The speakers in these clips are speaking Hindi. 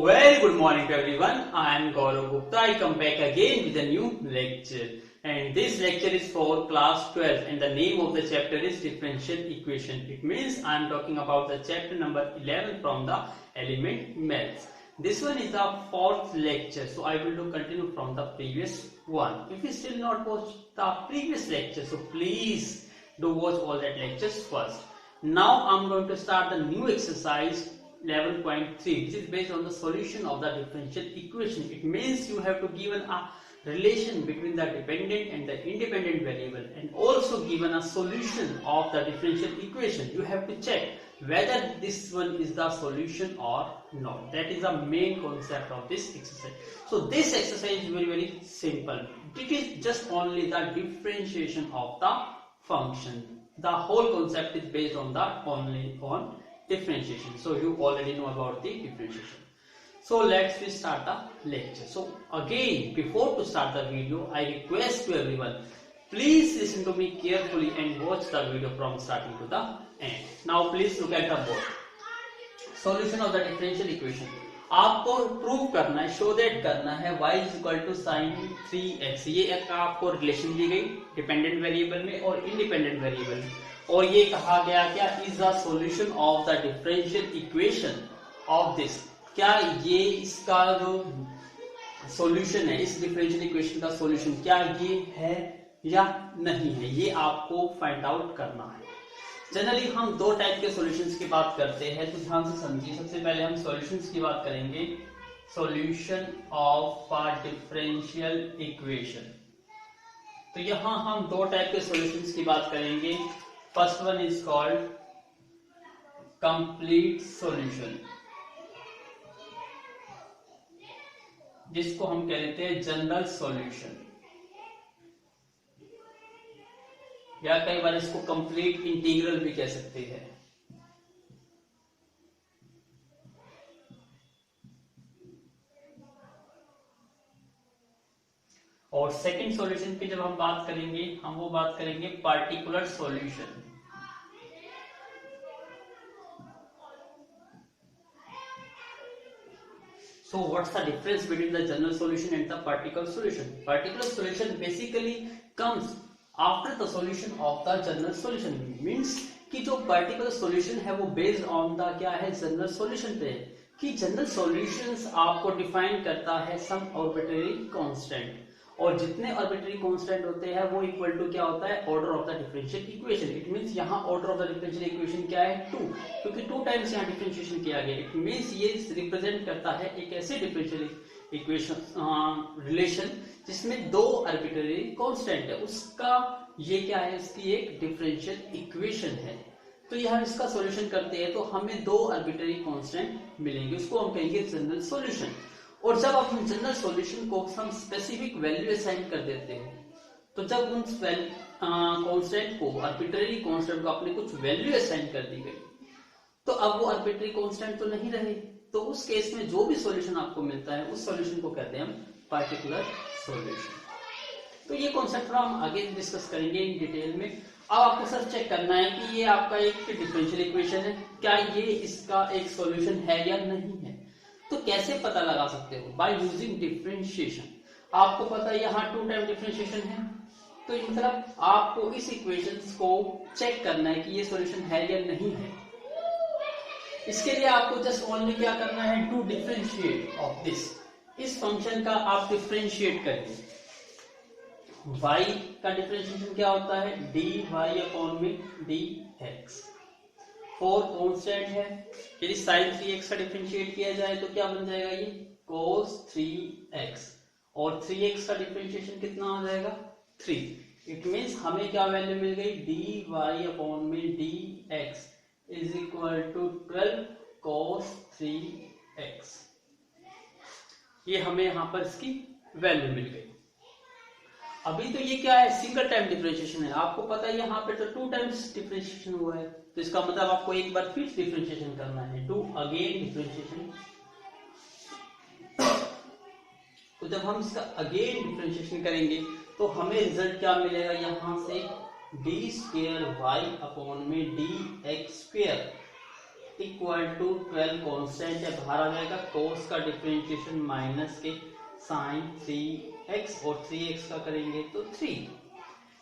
Very good morning to everyone. I am Gaurav Gupta. I come back again with a new lecture. And this lecture is for class 12 and the name of the chapter is differential equation. It means I am talking about the chapter number 11 from the element maths. This one is the fourth lecture, so I will continue from the previous one. If you still not watched the previous lecture, so please do watch all that lectures first. Now I am going to start the new exercise 11.3, which is based on the solution of the differential equation. It means you have to given a relation between the dependent and the independent variable and also given a solution of the differential equation. You have to check whether this one is the solution or not. That is the main concept of this exercise. So this exercise is very simple. It is just only the differentiation of the function. The whole concept is based on that only on differentiation. So you already know about the differentiation. So let's start the lecture. So again, before to start the video, I request to everyone, please listen to me carefully and watch the video from starting to the end. Now please look at the board. Solution of the differential equation. आपको प्रूव करना है, शो दैट करना है y is equal to sine 3x. ये एक आपको रिलेशन दी गई डिपेंडेंट वेरिएबल में और इंडिपेंडेंट वेरिएबल में, और ये कहा गया क्या is the solution of the differential equation of this. क्या ये इसका जो सॉल्यूशन है, इस डिफरेंशियल इक्वेशन का सॉल्यूशन क्या ये है या नहीं है, ये आपको फाइंड आउट करना है. जनरली हम दो टाइप के सॉल्यूशंस की बात करते हैं, तो ध्यान से समझिए. सबसे पहले हम सॉल्यूशंस की बात करेंगे. Solution of a differential equation. तो यहां हम दो टाइप के सॉल्यूशंस की बात करेंगे. First one is called complete solution, जिसको हम कहते हैं जनरल सॉल्यूशन, या कई बार इसको कंप्लीट इंटीग्रल भी कह सकते हैं. और सेकंड सॉल्यूशन की जब हम बात करेंगे, हम वो बात करेंगे particular solution. So what's the difference between the general solution and the particular solution? Particular solution basically comes after the solution of the general solution. Means कि जो particular solution है वो based on the क्या है general solution पे है. कि general solutions आपको define करता है some arbitrary constant, और जितने arbitrary constant होते हैं वो equal to क्या होता है order of the differential equation. It means यहाँ order of the differential equation क्या है 2, क्योंकि 2 times यहाँ differentiation किया गया. It means ये represent करता है एक ऐसे differential इक्वेशन रिलेशन जिसमें दो आर्बिट्ररी कांस्टेंट है, उसका ये क्या है, इसकी एक डिफरेंशियल इक्वेशन है. तो यह हम इसका सॉल्यूशन करते हैं तो हमें दो आर्बिट्ररी कांस्टेंट मिलेंगे, उसको हम कहेंगे जनरल सॉल्यूशन. और जब हम जनरल सॉल्यूशन को हम स्पेसिफिक वैल्यू असाइन कर देते हैं, तो जब उन कांस्टेंट को आर्बिट्ररी कांस्टेंट को अपने कुछ वैल्यू असाइन कर दी गई, तो अब वो आर्बिट्ररी कांस्टेंट तो नहीं रहे, तो उस केस में जो भी सॉल्यूशन आपको मिलता है उस सॉल्यूशन को कहते हैं हम पार्टिकुलर सॉल्यूशन. तो ये कॉन्सेप्ट हम आगे डिस्कस करेंगे इन डिटेल में. अब आपको सर चेक करना है कि ये आपका एक डिफरेंशियल इक्वेशन है, क्या ये इसका एक सॉल्यूशन है या नहीं है. तो कैसे पता लगा सकते हो? By using differentiation. आपको पता है यहाँ 2 टाइम डिफरेंशिएशन है, तो मतलब आपको इस इक्वेशन को चेक करना है कि ये सॉल्यूशन है या नहीं है. इसके लिए आपको जस्ट ओनली क्या करना है, टू डिफरेंशिएट ऑफ दिस. इस फंक्शन का आप डिफरेंशिएट करिए. y का डिफरेंशिएशन क्या होता है, dy अपॉन में dx. 4 कांस्टेंट है. यदि sin 3x का डिफरेंशिएट किया जाए तो क्या बन जाएगा, ये cos 3x, और 3x का डिफरेंशिएशन कितना आ जाएगा 3. इट मींस हमें क्या वैल्यू मिल गई, dy अपॉन में dx is equal to 12 cos 3x. ये हमें यहां पर इसकी वैल्यू मिल गई. अभी तो ये क्या है, सिंगल टाइम डिफरेंशिएशन है. आपको पता है यहाँ पे तो 2 टाइम्स डिफरेंशिएशन हुआ है, तो इसका मतलब आपको एक बार फिर डिफरेंशिएशन करना है, डू अगेन डिफरेंशिएशन. तो जब हम इसका अगेन डिफरेंशिएशन करेंगे तो हमें रिजल्ट क्या मिलेगा, यहां से डी स्क्वेयर वाई अपॉन में d x square equal to 12 constant है, बाहर आ जाएगा cos का डिफरेंशिएशन माइनस के sin 3x और 3x का करेंगे तो 3।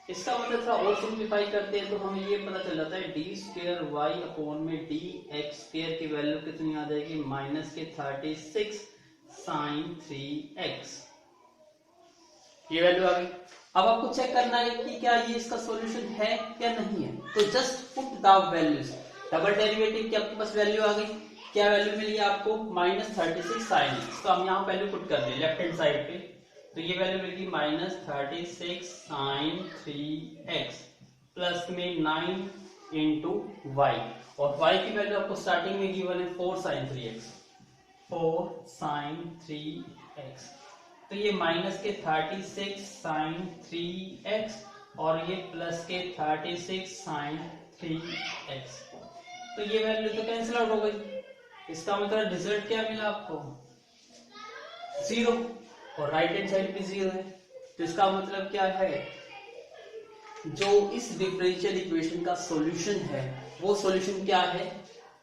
इसका मतलब थोड़ा और सिंप्लीफाई करते हैं तो हमें ये पता चल जाता है डी स्क्वायर वाई अपॉन में डी एक्स स्क्वायर की वैल्यू कितनी आ जाएगी, माइनस के 36 sin 3x। ये वैल्यू आ गई। अब आपको चेक करना है कि क्या ये इसका सॉल्यूशन है या नहीं है, तो just put the values. Double derivative की आपके पास वैल्यू आ गई, क्या वैल्यू मिली आपको, माइनस 36 sin x। तो हम यहाँ वैल्यू पुट कर दें लेफ्ट हैंड साइड पे, तो ये वैल्यू मिलेगी माइनस 36 sin 3x प्लस में 9 इंटू वाई, और y की वैल्यू आपको स्टार्टिंग में गिवन है 4 sin 3x, 4 sin 3x। तो ये माइनस के 36 sin 3x और ये प्लस के 36 sin 3x। तो ये वैल्यू तो कैंसिल आउट हो गई। इसका मतलब रिजल्ट क्या मिला आपको, 0, और राइट हैंड साइड पे 0 है। तो इसका मतलब क्या है, जो इस डिफरेंशियल इक्वेशन का सॉल्यूशन है वो सॉल्यूशन क्या है,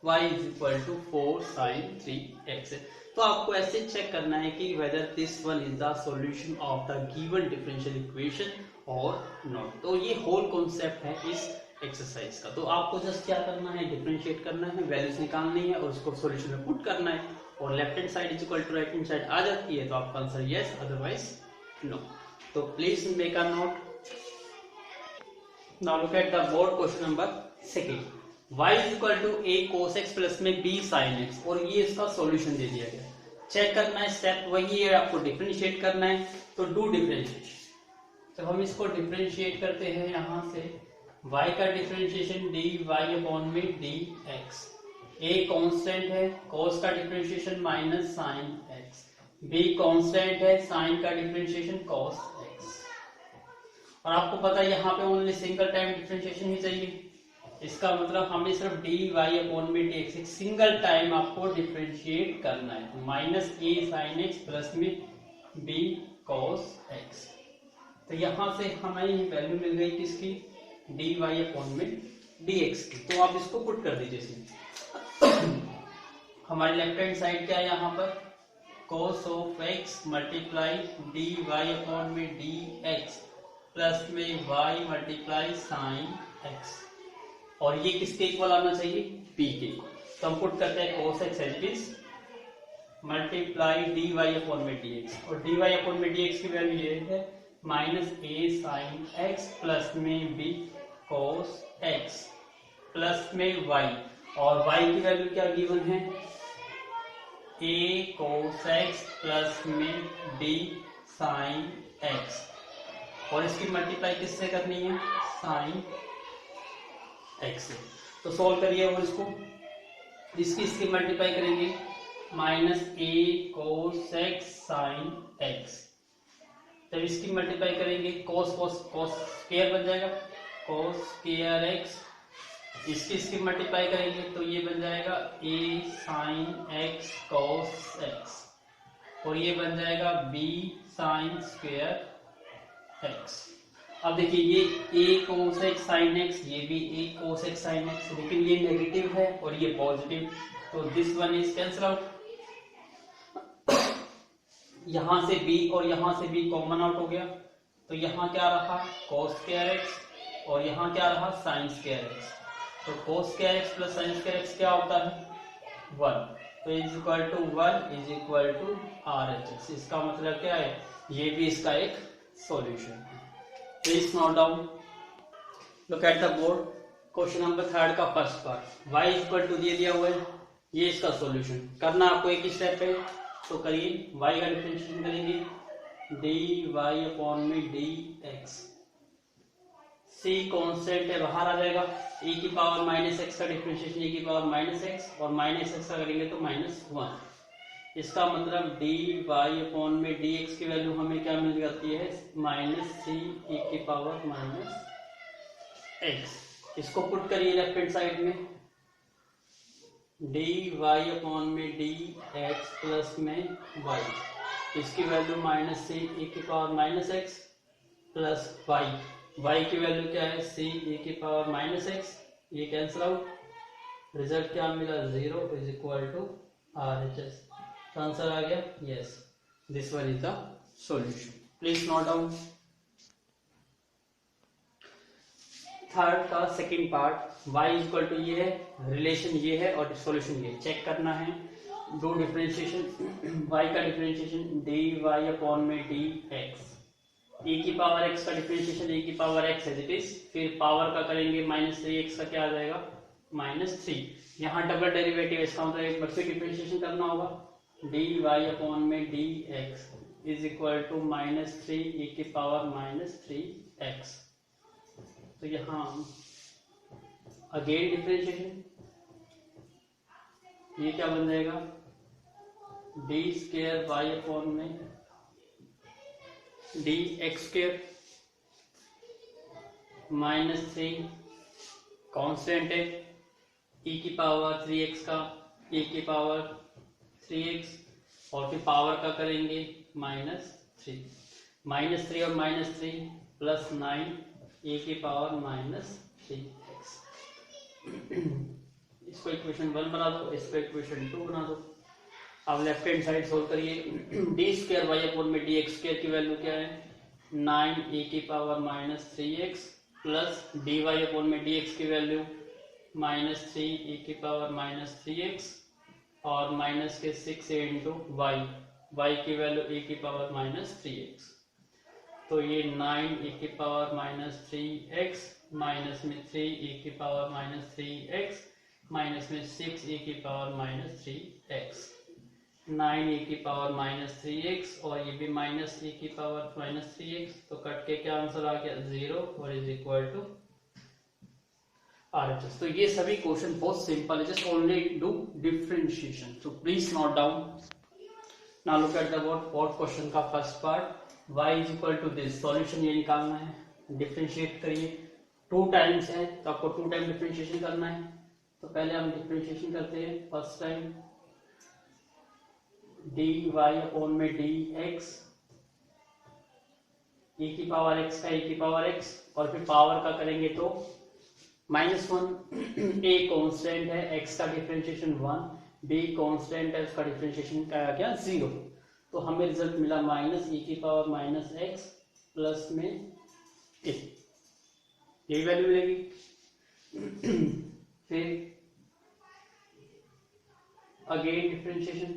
y equal to 4 sin 3x है। तो आपको ऐसे चेक करना है कि whether this one is the solution of the given differential equation और नॉट। तो ये होल कॉन्सेप्ट है इस एक्सरसाइज का। तो आपको जस्ट क्या करना है, डिफरेंशिएट करना है, वैल्यूज निकालनी है और उसको सॉल्यूशन में पुट करना है, और left hand side is equal to right hand side आ जाती है तो आपका आंसर यस, अदरवाइज नो। तो please make a note. Now look at the board question number 2। y is equal to a cos x plus में b sin x, और ये इसका सॉल्यूशन दे दिया गया। चेक करना है, स्टेप वही है, आपको डिफरेंशिएट करना है। तो डू डिफरेंशिएट। तो हम इसको डिफरेंशिएट करते हैं यहाँ से, y का डिफरेंशिएशन dy अपॉन में dx, a कांस्टेंट है, cos का differentiation minus sin x, b constant है, sin का डिफरेंशिएशन cos x। और आपको पता है यहाँ पे ओनली सिंगल टाइम डिफरेंशिएशन ही चाहिए। इसका मतलब हमें सिर्फ dy अपॉन में dx एक सिंगल टाइम आपको डिफरेंशिएट करना है, minus a sin x plus में b cos x। तो यहाँ से हमें वैल्यू मिल गई किसकी, dy अपॉन में dx की। तो आप इसको पुट कर दीजिए। हमारी लेफ्ट हैंड साइड क्या है यहाँ पर, cos of x multiply dy upon में dx प्लस में y मल्टीप्लाई sin x, और ये किसके इक्वल आना चाहिए, p के। तो हम पुट करते हैं cos x as it is multiply dy upon में dx, और dy अपॉन में dx की वैल्यू ये है minus a sin x plus में b cos x प्लस में y, और y की वैल्यू क्या गिवन है, a cos x प्लस में b sin x, और इसकी मल्टीप्लाई किससे करनी है, sin x से। तो सॉल्व करिए, और इसकी मल्टीप्लाई करेंगे, minus a cos x sin x। जब इसकी मल्टीप्लाई करेंगे cos स्क्वायर बन जाएगा, cos स्क्वायर x। इसकी मल्टीप्लाई करेंगे तो ये बन जाएगा a sin x cos x, और ये बन जाएगा b sin स्क्वायर x। अब देखिए ये a cos x sin x, ये भी a cos x sin x, लेकिन ये नेगेटिव है और ये पॉजिटिव, तो this one is cancel out. यहां से b और यहां से b कॉमन आउट हो गया, तो यहाँ क्या रहा, cos स्क्वायर x, और यहाँ क्या रहा, sin स्क्वायर x। तो cos square x plus sin square x क्या होता है, 1। तो is equal to 1 is equal to RHS। इसका मतलब क्या है, ये भी इसका एक सॉल्यूशन है। Please note down. Look at the board. Question number 3 का first part, y equal to दिया हुआ है, ये इसका सॉल्यूशन करना आपको एक ही स्टेप है। तो करिए, y का डिफरेंशिएशन करेंगे dy अपॉन में dx, c कांस्टेंट है, बाहर आ जाएगा, e की पावर माइनस एक्स का डिफरेंशिएशन e की पावर माइनस एक्स, और माइनस एक्स का करेंगे तो -1। इसका मतलब dy अपॉन में dx की वैल्यू हमें क्या मिल जाती है, माइनस सी e की पावर माइनस एक्स। इसको पुट करिए लेफ्ट हैंड साइड में, dy अपॉन में dx प्लस में y, इसकी वैल्यू माइनस सी e की power minus x plus y की वैल्यू क्या है, सी e की पावर माइनस एक्स, ये कैंसिल आउट, रिजल्ट क्या मिला, 0 is equal to RHS। Answer आ गया, yes, this one is the solution. Please note down. Third का second part, y is equal to ये है, रिलेशन ये है और सॉल्यूशन ये, चेक करना है। दो डिफरेंशिएशन, y का डिफरेंशिएशन dy अपॉन में dx, e की पावर x का डिफरेंशिएशन e की power x as it is, फिर पावर का करेंगे -3x का क्या आ जाएगा, -3। यहाँ डबल डेरिवेटिव, इसका मतलब एक बार फिर डिफरेंशिएशन करना होगा, dy अपॉन में dx is equal to -3 e की पावर -3x। तो यहाँ अगेन डिफरेंशिएशन, ये क्या बन जाएगा, डी स्क्वायर वाई अपॉन में डी एक्स स्क्वायर -3 कांस्टेंट है, e की पावर 3x का e की पावर 3x, और फिर पावर का करेंगे -3, -3 और -3 प्लस 9 e की पावर -3x। इसको इक्वेशन 1 बना दो, इसको इक्वेशन 2 बना दो। अब लेफ्ट हैंड साइड सोल्व करिए, डी स्क्वायर वाई अपॉन में डी एक्स स्क्वायर की वैल्यू क्या है, 9 e की power -3x plus d y upon में डी एक्स की वैल्यू -3 e की पावर -3x और माइनस के 6 इंटू वाई की वैल्यू e की पावर -3x। तो ये 9 e की पावर -3x माइनस में 3 e की पावर -3x माइनस में 6 e की पावर -3x, 9 e की पावर -3x और ये भी माइनस e की पावर -3x, तो कट के क्या आंसर आ गया, 0 और इज इक्वल टू RHS। तो ये सभी क्वेश्चन बहुत सिंपल है, just only do differentiation. So please note down. Now look at the what question का first part, y is equal to this, solution ये निकालना है, डिफरेंशिएट करिए, 2 टाइम्स है तो आपको 2 टाइम डिफरेंशिएशन करना है। तो पहले हम डिफरेंशिएशन करते हैं, फर्स्ट टाइम dy अपॉन में dx, e की पावर x का e की पावर x, और फिर पावर का करेंगे तो -1, a कांस्टेंट है, x का डिफरेंशिएशन 1, b कांस्टेंट है, उसका डिफरेंशिएशन क्या 0। तो हमें रिजल्ट मिला -e की पावर -x प्लस में a, यही वैल्यू मिलेगी। फिर अगेन डिफरेंशिएशन,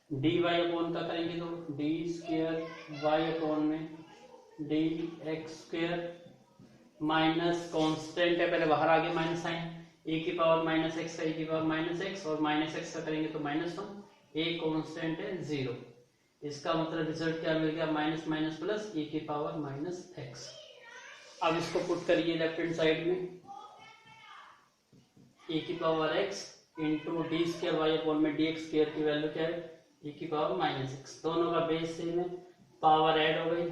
dy अपॉन का करेंगे तो डी स्क्वायर वाई अपॉन में d x square minus constant है, पहले बाहर आ गया माइनस साइन, ए की पावर -x का e की पावर -x और -x का करेंगे तो -1, a कांस्टेंट है 0। इसका मतलब रिजल्ट क्या मिल गया, माइनस माइनस प्लस e की पावर -x। अब इसको पुट करिए लेफ्ट हैंड साइड में, e की power x into d square y upon में डी एक्स स्क्वायर की वैल्यू क्या है, e की पावर -x, दोनों का बेस सेम है, पावर ऐड हो गई,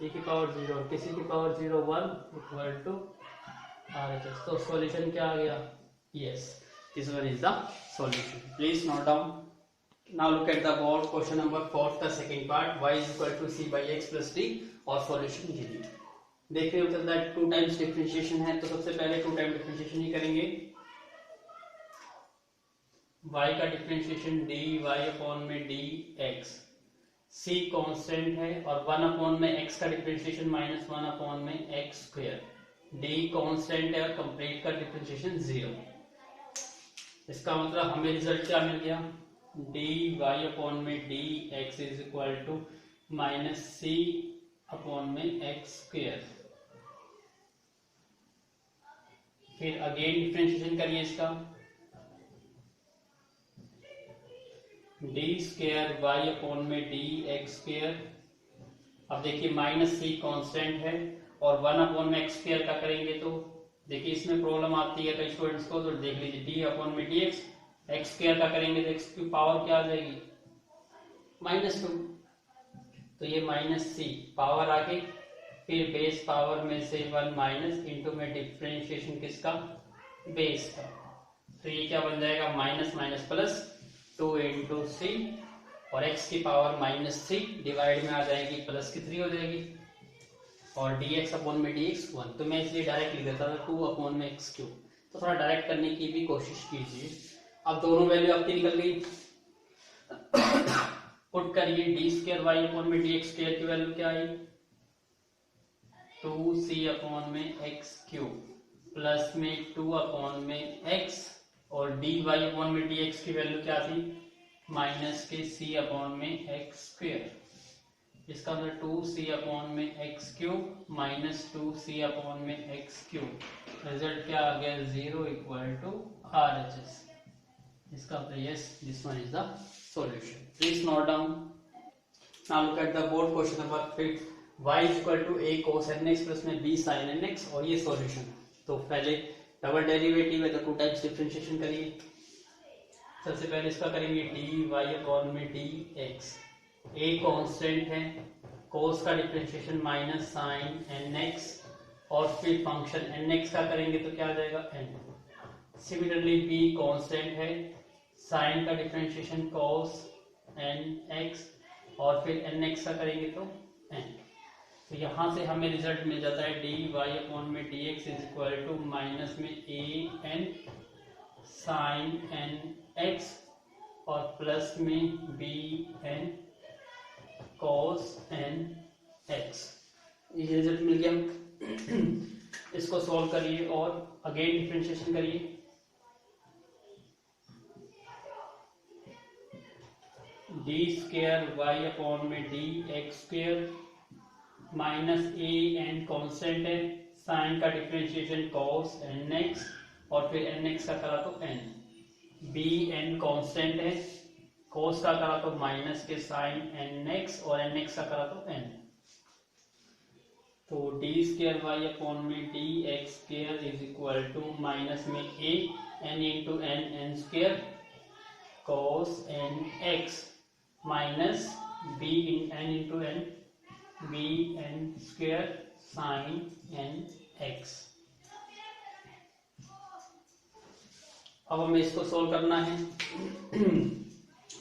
e की पावर 0 और किसी की पावर 0 1 इक्वल टू RHS। तो सॉल्यूशन क्या आ गया, yes, this one is the solution. Please note down. Now look at the board, question number 4 का second part, y is equal to c/x plus d और सॉल्यूशन ये दी। देख रहे हो दैट 2 टाइम्स डिफरेंशिएशन है, तो सबसे पहले 2 टाइम डिफरेंशिएशन ही करेंगे। y का डिफरेंशिएशन dy अपॉन में dx, c कांस्टेंट है और 1 अपॉन में x का डिफरेंशिएशन -1 अपॉन में x स्क्वायर, d कांस्टेंट है और कंप्लीट का डिफरेंशिएशन 0। इसका मतलब हमें रिजल्ट क्या मिल गया, dy अपॉन में dx is equal to -c upon में x स्क्वायर। फिर अगेन डिफरेंशिएशन करिए इसका, डी स्क्वायर वाई अपॉन में डी एक्स स्क्वायर। अब देखिए -c कांस्टेंट है और 1 अपॉन में x स्क्वायर का करेंगे तो देखिए इसमें प्रॉब्लम आती है कई स्टूडेंट्स को, तो देख लीजिए d अपॉन में dx, x स्क्वायर का करेंगे तो x की पावर क्या आ जाएगी -2, तो ये -c पावर आके फिर बेस पावर में से 1 माइनस इंटू में डिफरेंशिएशन किसका, बेस का, तो ये क्या बन जाएगा माइनस माइनस प्लस 2 इंटू सी और x की पावर -3 डिवाइड में आ जाएगी प्लस की 3 हो जाएगी। और dx अपॉन में dx 1, तो मैं इसलिए डायरेक्ट लिख देता था 2 अपॉन में x क्यूब। तो थोड़ा डायरेक्ट करने की भी कोशिश कीजिए। अब दोनों वैल्यू आपकी निकल गई, पुट करिए डी स्क्वायर वाई अपॉन में डी एक्स स्क्वायर की वैल्यू क्या आई 2c अपॉन में एक्स क्यूब प्लस में 2 अपॉन में x, और डी वाई अपॉन में डी एक्स की वैल्यू क्या थी माइनस के c अपॉन में एक्स स्क्वायर। इसका मतलब 2c अपॉन में x cube minus 2c upon में एक्स क्यूब, रिजल्ट क्या आ गया 0 इक्वल टू RHS। इसका मतलब yes, this one is the solution. Please note down. Now look at the board question number 5. Y is equal to a cos nx plus में b sin nx, और ये solution। तो पहले डबल डेरिवेटिव है तो 2 टाइम्स डिफरेंशिएशन करिए। सबसे पहले इसका करेंगे dy अपॉन में dx, a कांस्टेंट है, cos का डिफरेंशिएशन माइनस sin nx, और फिर फंक्शन nx का करेंगे तो क्या आ जाएगा n। सिमिलरली b कांस्टेंट है, साइन का डिफरेंशिएशन cos nx, और फिर nx का करेंगे तो n। तो यहाँ से हमें रिजल्ट मिल जाता है dy अपॉन में dx is equal to minus में an साइन nx और प्लस में bn cos nx। ये रिजल्ट मिल गया। इसको सॉल्व करिए और अगेन डिफरेंशिएशन करिए। डी स्क्वायर वाई अपॉन में d x square minus a n constant है, साइन का डिफरेंशिएशन cos nx, और फिर nx का करा तो n, बी एन कॉन्स्टेंट है, cos का करा तो माइनस के साइन nx, और nx का करा तो n। तो डी स्क्वायर वाई अपॉन में d x square is equal to minus में a n into n n square cos nx minus b इन n into n b n square sine nx। अब हमें इसको सोल्व करना है।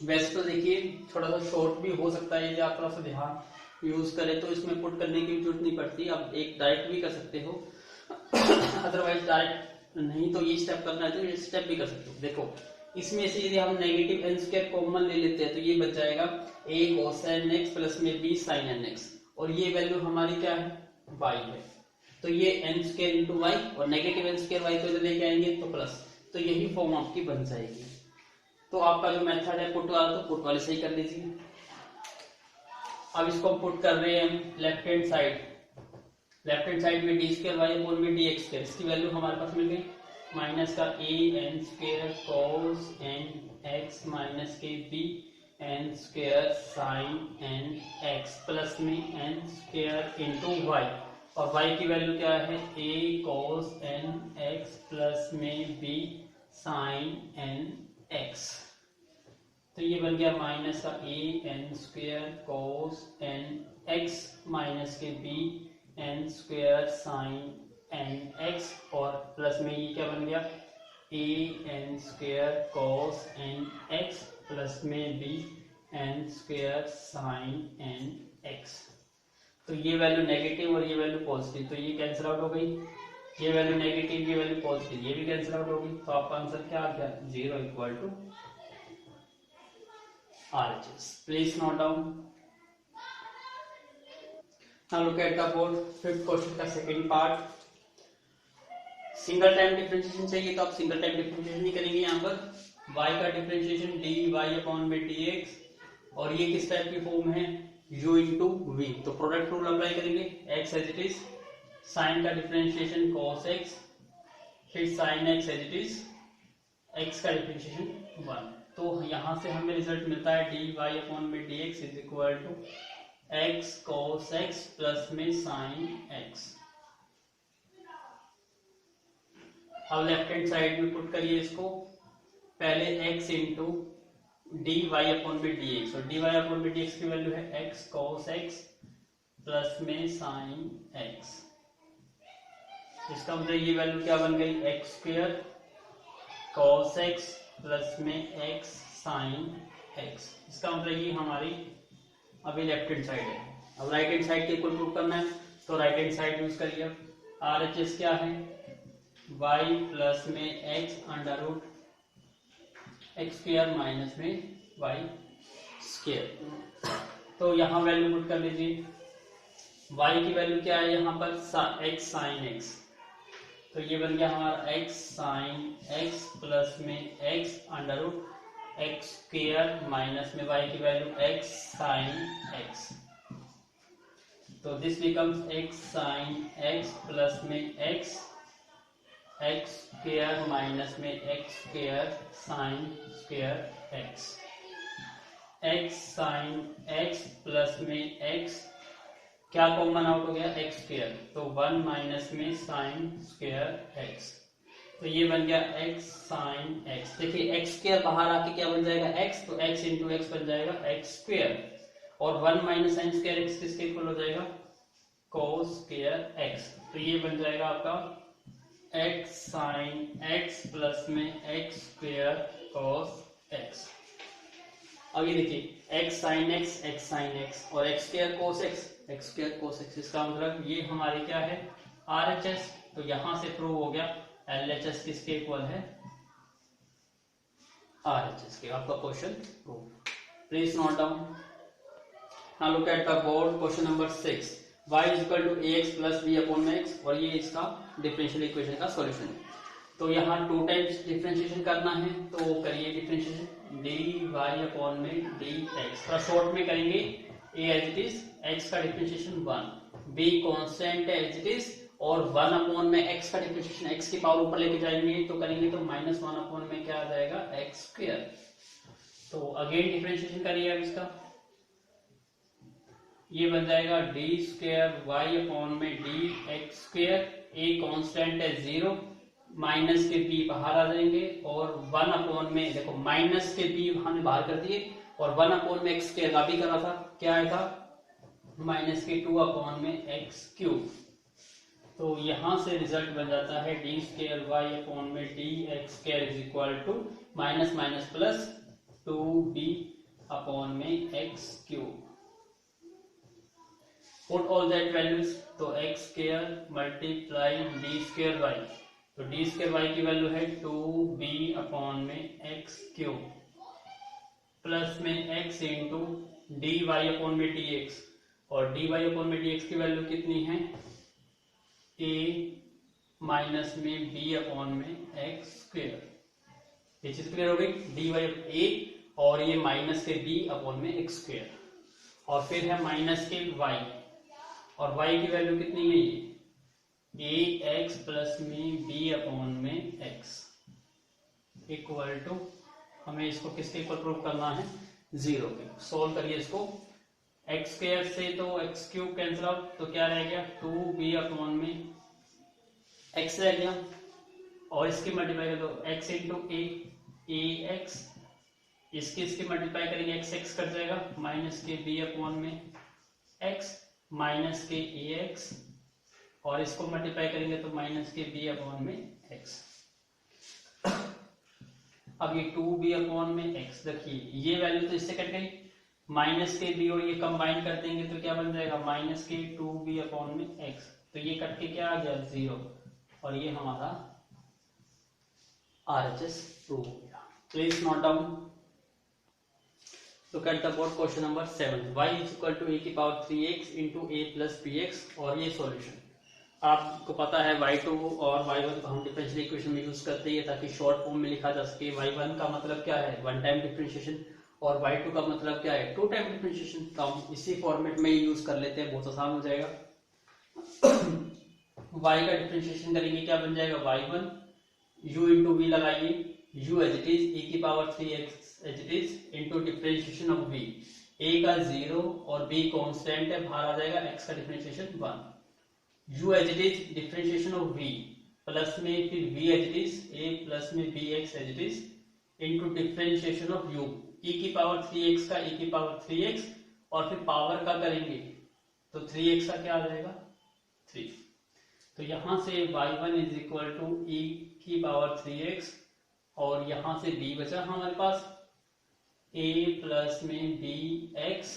वैसे तो देखिए थोड़ा सा शॉर्ट भी हो सकता है, यदि आप थोड़ा सा ध्यान यूज करें तो इसमें पुट करने की जरूरत नहीं पड़ती, आप एक डायरेक्ट भी कर सकते हो, अदरवाइज डायरेक्ट नहीं तो ये स्टेप करना है तो ये स्टेप भी कर सकते हो। देखो इसमें से यदि हम नेगेटिव n स्क्वायर कॉमन ले लेते हैं तो ये बच जाएगा a cos nx प्लस में b sin nx, और ये वैल्यू हमारी क्या है y है, तो ये n स्क्वायर इंटू वाई, और नेगेटिव n स्क्वायर y को इधर लेके आएंगे तो प्लस, तो यही फॉर्म आपकी बन जाएगी। तो आपका जो मेथड है पुट वाला, तो पुट वाले सही कर लीजिए। अब इसको पुट कर रहे हैं लेफ्ट हैंड साइड में डी स्क्वायर वाई अपॉन में डी एक्स स्क्वायर, इसकी वैल्यू हमारे पास मिल गई माइनस का a n square cos n x minus के b n square sine n x plus में एन स्क्वायर इंटू वाई, और वाई की वैल्यू क्या है a cos n x plus में बी साइन एन एक्स। तो ये बन गया माइनस का a n square cos n x minus के b n square sine n x, और प्लस में ये क्या बन गया a n square cos n x plus में b n square sine n x. तो ये वैल्यू नेगेटिव और ये वैल्यू पॉजिटिव, तो ये कैंसिल आउट हो गई, ये वैल्यू नेगेटिव ये वैल्यू पॉजिटिव, ये भी कैंसिल आउट हो गई। तो आपका आंसर क्या आ गया 0 equal to RHS। Please note down. Now look at the board. Fifth question का second part. Single time differentiation चाहिए तो आप सिंगल टाइम डिफरेंशिएशन नहीं करेंगे। यहाँ पर y का डिफरेंशिएशन dy अपॉन में dx, और ये किस टाइप की फॉर्म है u इंटू v, तो प्रोडक्ट रूल अप्लाई करेंगे, x as it is, sine का डिफरेंशिएशन cos x, फिर sin x as it is, x का डिफरेंशिएशन 1। तो यहाँ से हमें रिजल्ट मिलता है dy अपॉन में dx is equal to x cos x plus में sin x। अब लेफ्ट हैंड साइड में पुट करिए इसको, पहले x इंटू dy अपॉन में dx, और dy अपॉन में dx की वैल्यू है x cos x प्लस में sin x। इसका मतलब ये वैल्यू क्या बन गई x square cos x plus में x sin x। इसका मतलब ये हमारी अभी लेफ्ट हैंड साइड है। अब राइट हैंड साइड के इक्वल पुट करना है, तो राइट हैंड साइड यूज करिए। RHS क्या है, y प्लस में x under root x square minus में y स्क्वायर। तो यहाँ वैल्यू पुट कर लीजिए, y की वैल्यू क्या है यहाँ पर x साइन x, तो ये बन गया हमारा x साइन x प्लस में x under root x square minus में y की वैल्यू x साइन x। तो this becomes x sine x plus में x स्क्वायर माइनस में x square sine square x sine x plus में x क्या कॉमन आउट हो गया, x स्क्वायर, तो 1 माइनस में साइन स्क्वायर x, तो ये बन गया x साइन x। देखिए x स्क्वायर बाहर आके क्या बन जाएगा x, तो x इंटू एक्स बन जाएगा x स्क्वायर, और 1 माइनस साइन स्क्वायर x किसके इक्वल हो जाएगा, cos स्क्वायर x, तो ये बन जाएगा आपका x साइन x प्लस में x स्क्वायर cos x। अब ये देखिए x साइन x और x स्क्वायर cos x, इसका मतलब ये हमारी क्या है RHS, तो यहां से प्रूव हो गया LHS किसके इक्वल है, RHS के। आपका question prove. Please note down. Now look at the board question number 6, y is equal to ax plus b upon x, और ये इसका डिफरेंशियल इक्वेशन का सॉल्यूशन है। तो यहाँ 2 टाइम्स डिफरेंशिएशन करना है, तो करिए डिफरेंशिएशन dy अपॉन में dx, थोड़ा शॉर्ट में करेंगे। a as it is, x का डिफरेंशिएशन 1, b कांस्टेंट है एज इट इज, और 1 अपॉन में x का डिफरेंशिएशन x की पावर ऊपर लेके जाएंगे तो करेंगे तो माइनस 1 अपॉन में क्या आ जाएगा x स्क्वायर। तो अगेन डिफरेंशिएशन करिए अब इसका, ये बन जाएगा डी स्क्वायर वाई अपॉन में d x square, a constant है 0, माइनस के b बाहर आ जाएंगे, और 1 अपॉन में देखो माइनस के b हमने बाहर कर दिए, और 1 अपॉन में एक्स स्क्वायर अभी करा था, क्या आया था माइनस के 2 अपॉन में एक्स क्यूब। तो यहां से रिजल्ट बन जाता है डी स्क्वायर वाई अपॉन में d x square is equal to minus minus plus 2b upon में x cube. Put all that values, तो x square multiply d square y, तो डी स्क्वायर वाई की वैल्यू है 2b अपॉन में एक्स क्यूब, प्लस में x into d y upon में डी एक्स, और डी वाई अपॉन में डी एक्स की वैल्यू कितनी है a माइनस में b अपॉन में एक्स स्क्वायर। ये चीज क्लियर हो गई, डी वाई a और ये माइनस के b अपॉन में एक्स स्क्वायर, और फिर है माइनस के y, और y की वैल्यू कितनी है ये a x प्लस में b अपॉन में x इक्वल टू, हमें इसको किसके इक्वल प्रूव करना है 0 के। सोल्व करिए इसको, एक्स स्क्वायर से तो एक्स क्यूब कैंसिल आउट, तो क्या रह गया 2b अपॉन में x रह गया, और इसकी मल्टीप्लाई कर दो x इंटू ए एक्स, इसकी मल्टीप्लाई करेंगे x x कट जाएगा, माइनस के b अपॉन में x माइनस के ax, और इसको मल्टीप्लाई करेंगे तो माइनस के b अपॉन में x। अब ये 2b अपॉन में x, देखिए ये वैल्यू तो इससे कट गई, माइनस के b और ये कंबाइन कर देंगे तो क्या बन जाएगा माइनस के 2b अपॉन में x, तो ये कट के क्या आ गया 0, और ये हमारा RHS प्रूव हो गया। Please note down. Look at the board question number 7, y is equal to a की power 3x into a plus bx, और ये सॉल्यूशन आपको पता है y2 और y1 को हम डिफरेंशियल इक्वेशन में यूज करते हैं ताकि शॉर्ट फॉर्म में लिखा जा सके। y1 का मतलब क्या है 1 टाइम डिफरेंशिएशन, और y2 का मतलब क्या है 2 टाइम डिफरेंशिएशन, तो हम इसी फॉर्मेट में यूज कर लेते हैं, बहुत आसान हो जाएगा। y का डिफरेंशिएशन करेंगे क्या बन जाएगा y1, u इंटू v लगाइए, u as it is e की power 3x as it is into differentiation of v, a का 0 और b कांस्टेंट है बाहर आ जाएगा, x का differentiation 1, u as it is differentiation of v plus में फिर v as it is a plus में bx as it is into differentiation of u, e की पावर 3x का e की पावर 3x, और फिर पावर का करेंगे तो 3x का क्या आ जाएगा 3, तो यहां से y1 is equal to e की पावर 3x, और यहां से b बचा हमारे पास a प्लस में bx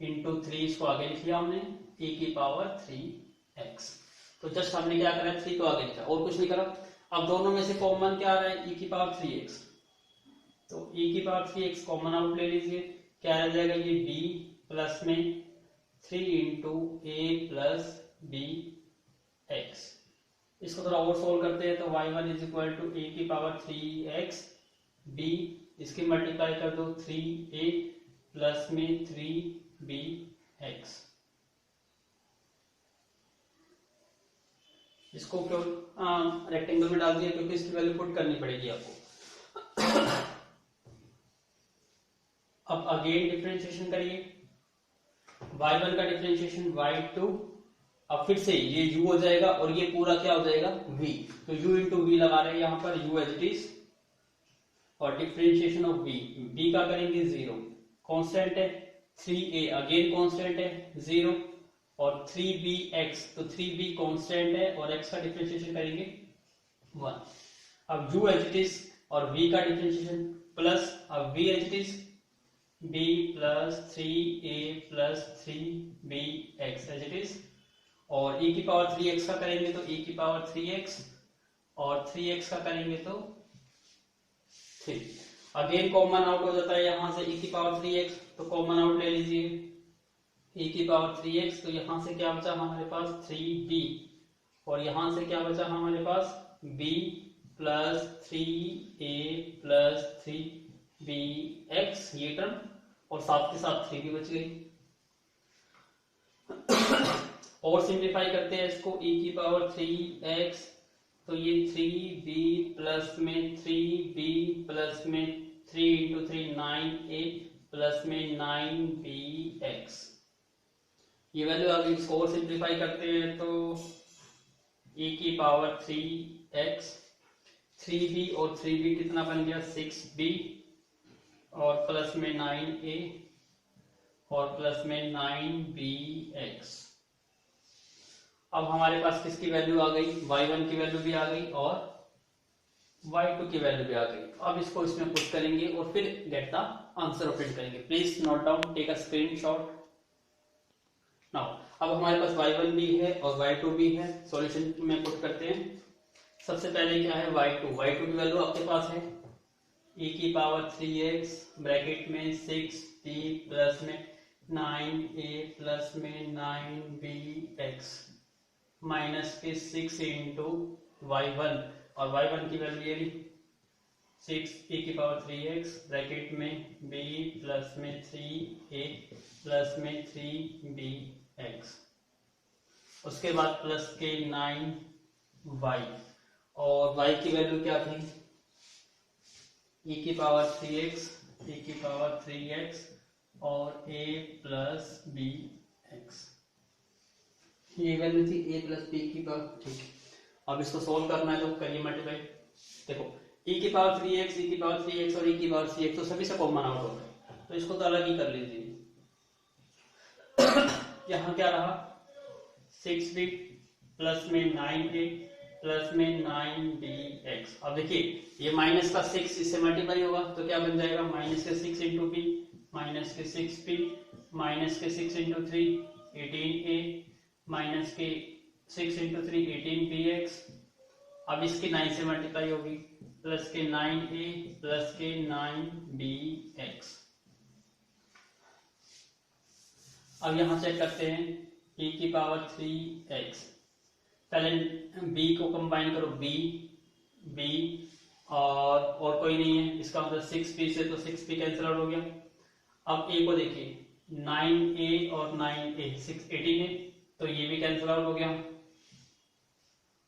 इंटू 3, इसको आगे लिख लिया हमने e की पावर 3x। तो जस्ट हमने क्या करा, 3 को आगे लिखा और कुछ नहीं करा। अब दोनों में से कॉमन क्या आ रहा है, e की पावर 3x, तो e की पावर 3x कॉमन आउट ले लीजिए, क्या आ जाएगा ये b प्लस में 3 into a plus b x. इसको थोड़ा और सोल्व करते हैं तो y1 इज इक्वल टू ए की पावर 3x b, इसकी मल्टीप्लाई कर दो 3a प्लस में 3bx। इसको क्यों रेक्टेंगल में डाल दिया, क्योंकि इसकी वैल्यू पुट करनी पड़ेगी आपको। अब अगेन डिफरेंशिएशन करिए, y1 का डिफरेंशिएशन y2, अब फिर से ये u हो जाएगा और ये पूरा क्या हो जाएगा v, तो u इंटू वी लगा रहे हैं यहाँ पर u एज इट इज, और डिफरेंशिएशन ऑफ v का करेंगे 0, कांस्टेंट है 3a अगेन कांस्टेंट है 0, और 3bx, तो 3b कांस्टेंट है और x का डिफरेंशिएशन करेंगे 1। अब u एज इट इज और v का डिफरेंशिएशन प्लस, अब v as it is b plus 3a plus 3bx as it is, और e की पावर 3x का करेंगे तो e की पावर 3x, और 3x का करेंगे तो 3। अगेन कॉमन आउट हो जाता है यहाँ से e की पावर 3x, तो कॉमन आउट ले लीजिए e की पावर 3x, तो यहाँ से क्या बचा हमारे पास 3b, और यहाँ से क्या बचा हमारे पास b plus 3a plus 3bx, ये टर्म, और साथ के साथ 3 भी बच गई। और सिंप्लीफाई करते हैं इसको, e की पावर 3x, तो ये 3b प्लस में 3b प्लस में 3 इंटू 3 9a प्लस में 9bx, ये वैल्यू अगर इसको और सिंप्लीफाई करते हैं तो e की पावर 3x, 3b और 3b कितना बन गया 6b, और प्लस में 9a और प्लस में 9bx। अब हमारे पास किसकी वैल्यू आ गई, y1 की वैल्यू भी आ गई और y2 की वैल्यू भी आ गई। अब इसको इसमें पुट करेंगे और फिर गेट द आंसर प्रिंट करेंगे। Please note down, take a screenshot now. अब हमारे पास y1 भी है और y2 भी है, सॉल्यूशन में पुट करते हैं। सबसे पहले क्या है y2 की वैल्यू आपके पास है e की पावर 3x ब्रैकेट में 6b प्लस में 9a प्लस में 9bx माइनस के 6 इंटू y1, और y1 की वैल्यू ये 6 e की पावर 3x ब्रैकेट में b प्लस में 3a प्लस में 3bx, उसके बाद प्लस के 9y, और y की वैल्यू क्या थी e की पावर 3x, e की पावर 3x और a प्लस bx, ये वैल्यू थी a प्लस b की पावर। ठीक है, अब इसको सोल्व करना है तो करिए मल्टीप्लाई। देखो e की पावर 3x, e की पावर 3x और e की पावर 3x तो सभी से कॉमन आउट हो गए, तो इसको तो अलग ही कर लीजिए। यहाँ क्या रहा 6b प्लस में 9a प्लस में 9bx। अब देखिए ये माइनस का 6 इससे मल्टीप्लाई होगा तो क्या बन जाएगा, माइनस के 6 इंटू b माइनस के 6b माइनस के 6 इंटू 3 18a माइनस के 6 इंटू 3 18bx। अब इसकी 9 से मल्टीप्लाई होगी, प्लस के 9a प्लस के 9bx। अब यहाँ चेक करते हैं e की पावर 3x, पहले b को कंबाइन करो b और कोई नहीं है, इसका मतलब 6b से तो 6b कैंसिल आउट हो गया। अब a को देखिए 9a और 9a 18 है तो ये भी कैंसिल आउट हो गया,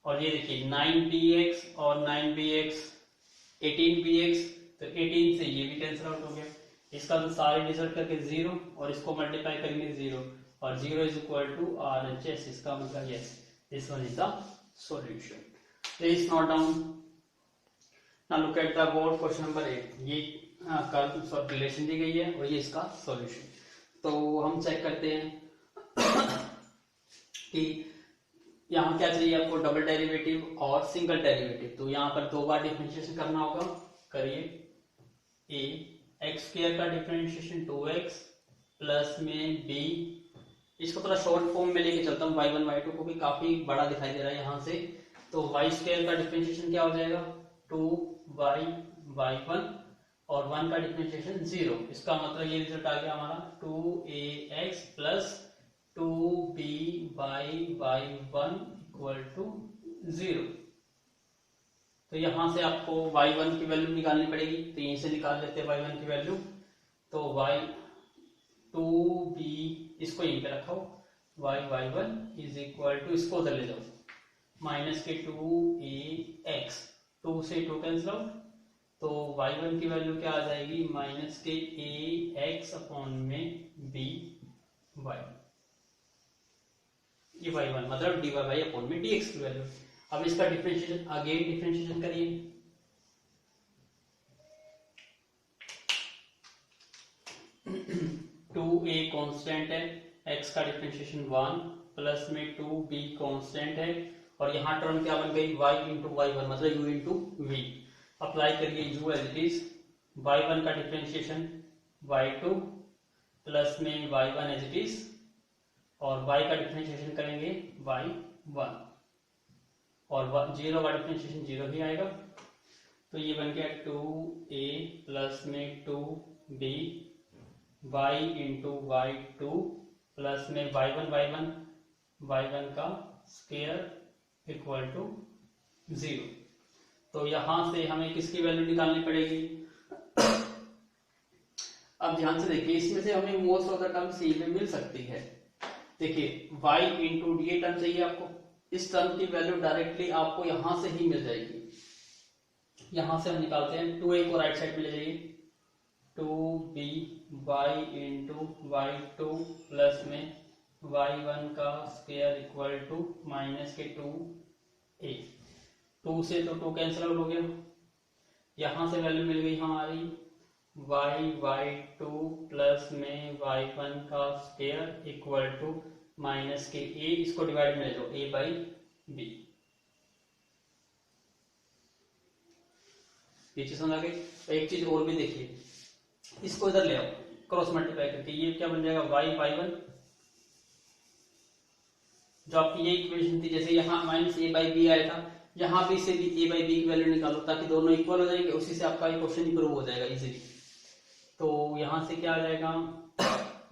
और ये देखिए 9bx और 9bx 18bx तो 18 से ये भी कैंसिल आउट हो गया। इसका तो सारे डिजिट करके 0 और इसको मल्टीप्लाई करेंगे 0 और 0 इज इक्वल टू RHS, इसका मतलब yes this one is the solution. Please note down. Now look at the board question number 8। ये कर्व रिलेशन दी गई है और ये इसका सॉल्यूशन। तो हम चेक करते हैं कि यहाँ क्या चाहिए आपको, डबल डेरिवेटिव और सिंगल डेरिवेटिव। तो यहाँ पर 2 बार डिफरेंशिएशन करना होगा, करिए। a x स्क्वायर का डिफरेंशिएशन 2x प्लस में बी, इसको थोड़ा शॉर्ट फॉर्म में लेके चलता हूँ y1 y2 को भी काफी बड़ा दिखाई दे रहा है यहाँ से, तो y स्क्वायर का डिफरेंशिएशन क्या हो जाएगा 2y y1 और 1 का डिफरेंशिएशन 0। इसका मतलब ये रिजल्ट आ गया हमारा 2ax plus 2b y1 equal to 0। तो यहाँ से आपको y1 की वैल्यू निकालनी पड़ेगी, तो यहीं से निकाल लेते हैं y1 की वैल्यू। तो y2b इसको यहीं पे रखो, y1 इज इक्वल टू, इसको उधर ले जाओ, माइनस के 2ax, 2 से 2 कैंसिल आउट, तो y1 की वैल्यू क्या आ जाएगी माइनस के ax अपॉन में b y, ये y1 मतलब dy बाई अपॉन में dx की वैल्यू। अब इसका डिफरेंशिएशन, अगेन डिफरेंशिएशन करिए, टू ए कॉन्स्टेंट है, x का डिफरेंशिएशन 1 प्लस में 2b कॉन्स्टेंट है, और यहाँ टर्म क्या बन गई y इंटू y1 मतलब u इंटू v। अप्लाई करिए u as it is, y1 का डिफरेंशिएशन y2 प्लस में y1 एज इट इज, और y का डिफरेंशिएशन करेंगे y1, और 0 का डिफरेंशिएशन 0 ही आएगा। तो ये बन गया 2a प्लस में 2b y into y2 plus में y1 का स्क्वायर इक्वल टू 0। तो यहां से हमें किसकी वैल्यू निकालनी पड़ेगी। अब ध्यान से देखिए, इसमें से हमें मोस्ट ऑफ द टर्म सी में मिल सकती है। देखिए y इंटू डी टर्म चाहिए आपको, इस टर्म की वैल्यू डायरेक्टली आपको यहां से ही मिल जाएगी। यहां से हम निकालते हैं, 2a को राइट साइड में ले जाइए, 2b y into y2 plus में y1 का स्क्वायर इक्वल टू माइनस के 2a, 2 से तो 2 कैंसिल आउट हो गया, यहां से वैल्यू मिल गई हमारी y2 प्लस में y1 का स्क्वायर इक्वल टू माइनस के a, इसको डिवाइड में ले लो a बाई बी। ये चीज समझ आ गई। एक चीज और भी देखिए, इसको इधर ले आओ क्रॉस मल्टीप्लाई करके, ये क्या बन जाएगा y1, जो आपकी ये इक्वेशन थी, जैसे यहाँ माइनस a बाई बी आया था, यहाँ भी से भी a बाई बी की वैल्यू निकालो ताकि दोनों इक्वल हो जाएंगे, उसी से आपका ये क्वेश्चन इंप्रूव हो जाएगा इजीली। तो यहाँ से क्या आ जाएगा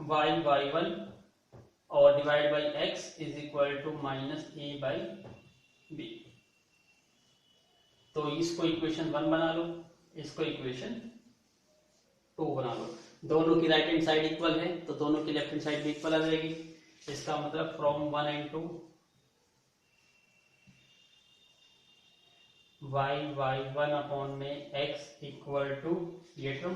y1 और divide by x is equal to minus a by b. तो इसको इक्वेशन 1 बना लो, इसको इक्वेशन 2 बना लो। दोनों की राइट हैंड साइड इक्वल है तो दोनों की लेफ्ट हैंड साइड भी इक्वल आ जाएगी। इसका मतलब फ्रॉम 1 एंड 2 y1 अपॉन में x इक्वल टू ये टर्म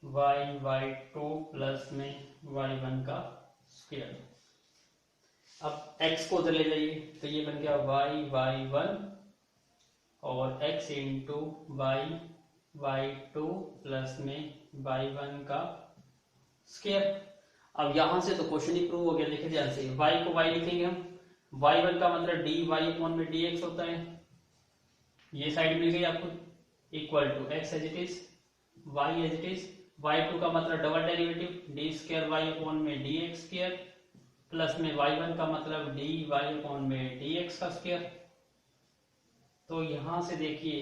y2 प्लस में y1 का स्क्वायर। अब x को उधर ले जाइए, तो ये बन गया y1 और x इंटू y2 प्लस में y1 का स्क्वायर। अब यहां से तो क्वेश्चन ही प्रूव हो गया। देखिए ध्यान से, y को y लिखेंगे हम, y1 का मतलब dy अपॉन में dx होता है, ये साइड मिल गई आपको, equal to x as it is, y as it is, y2 का मतलब double derivative d square y upon में dx स्क्वायर, प्लस में y1 का मतलब dy अपॉन में dx का स्क्वायर। तो यहां से देखिए,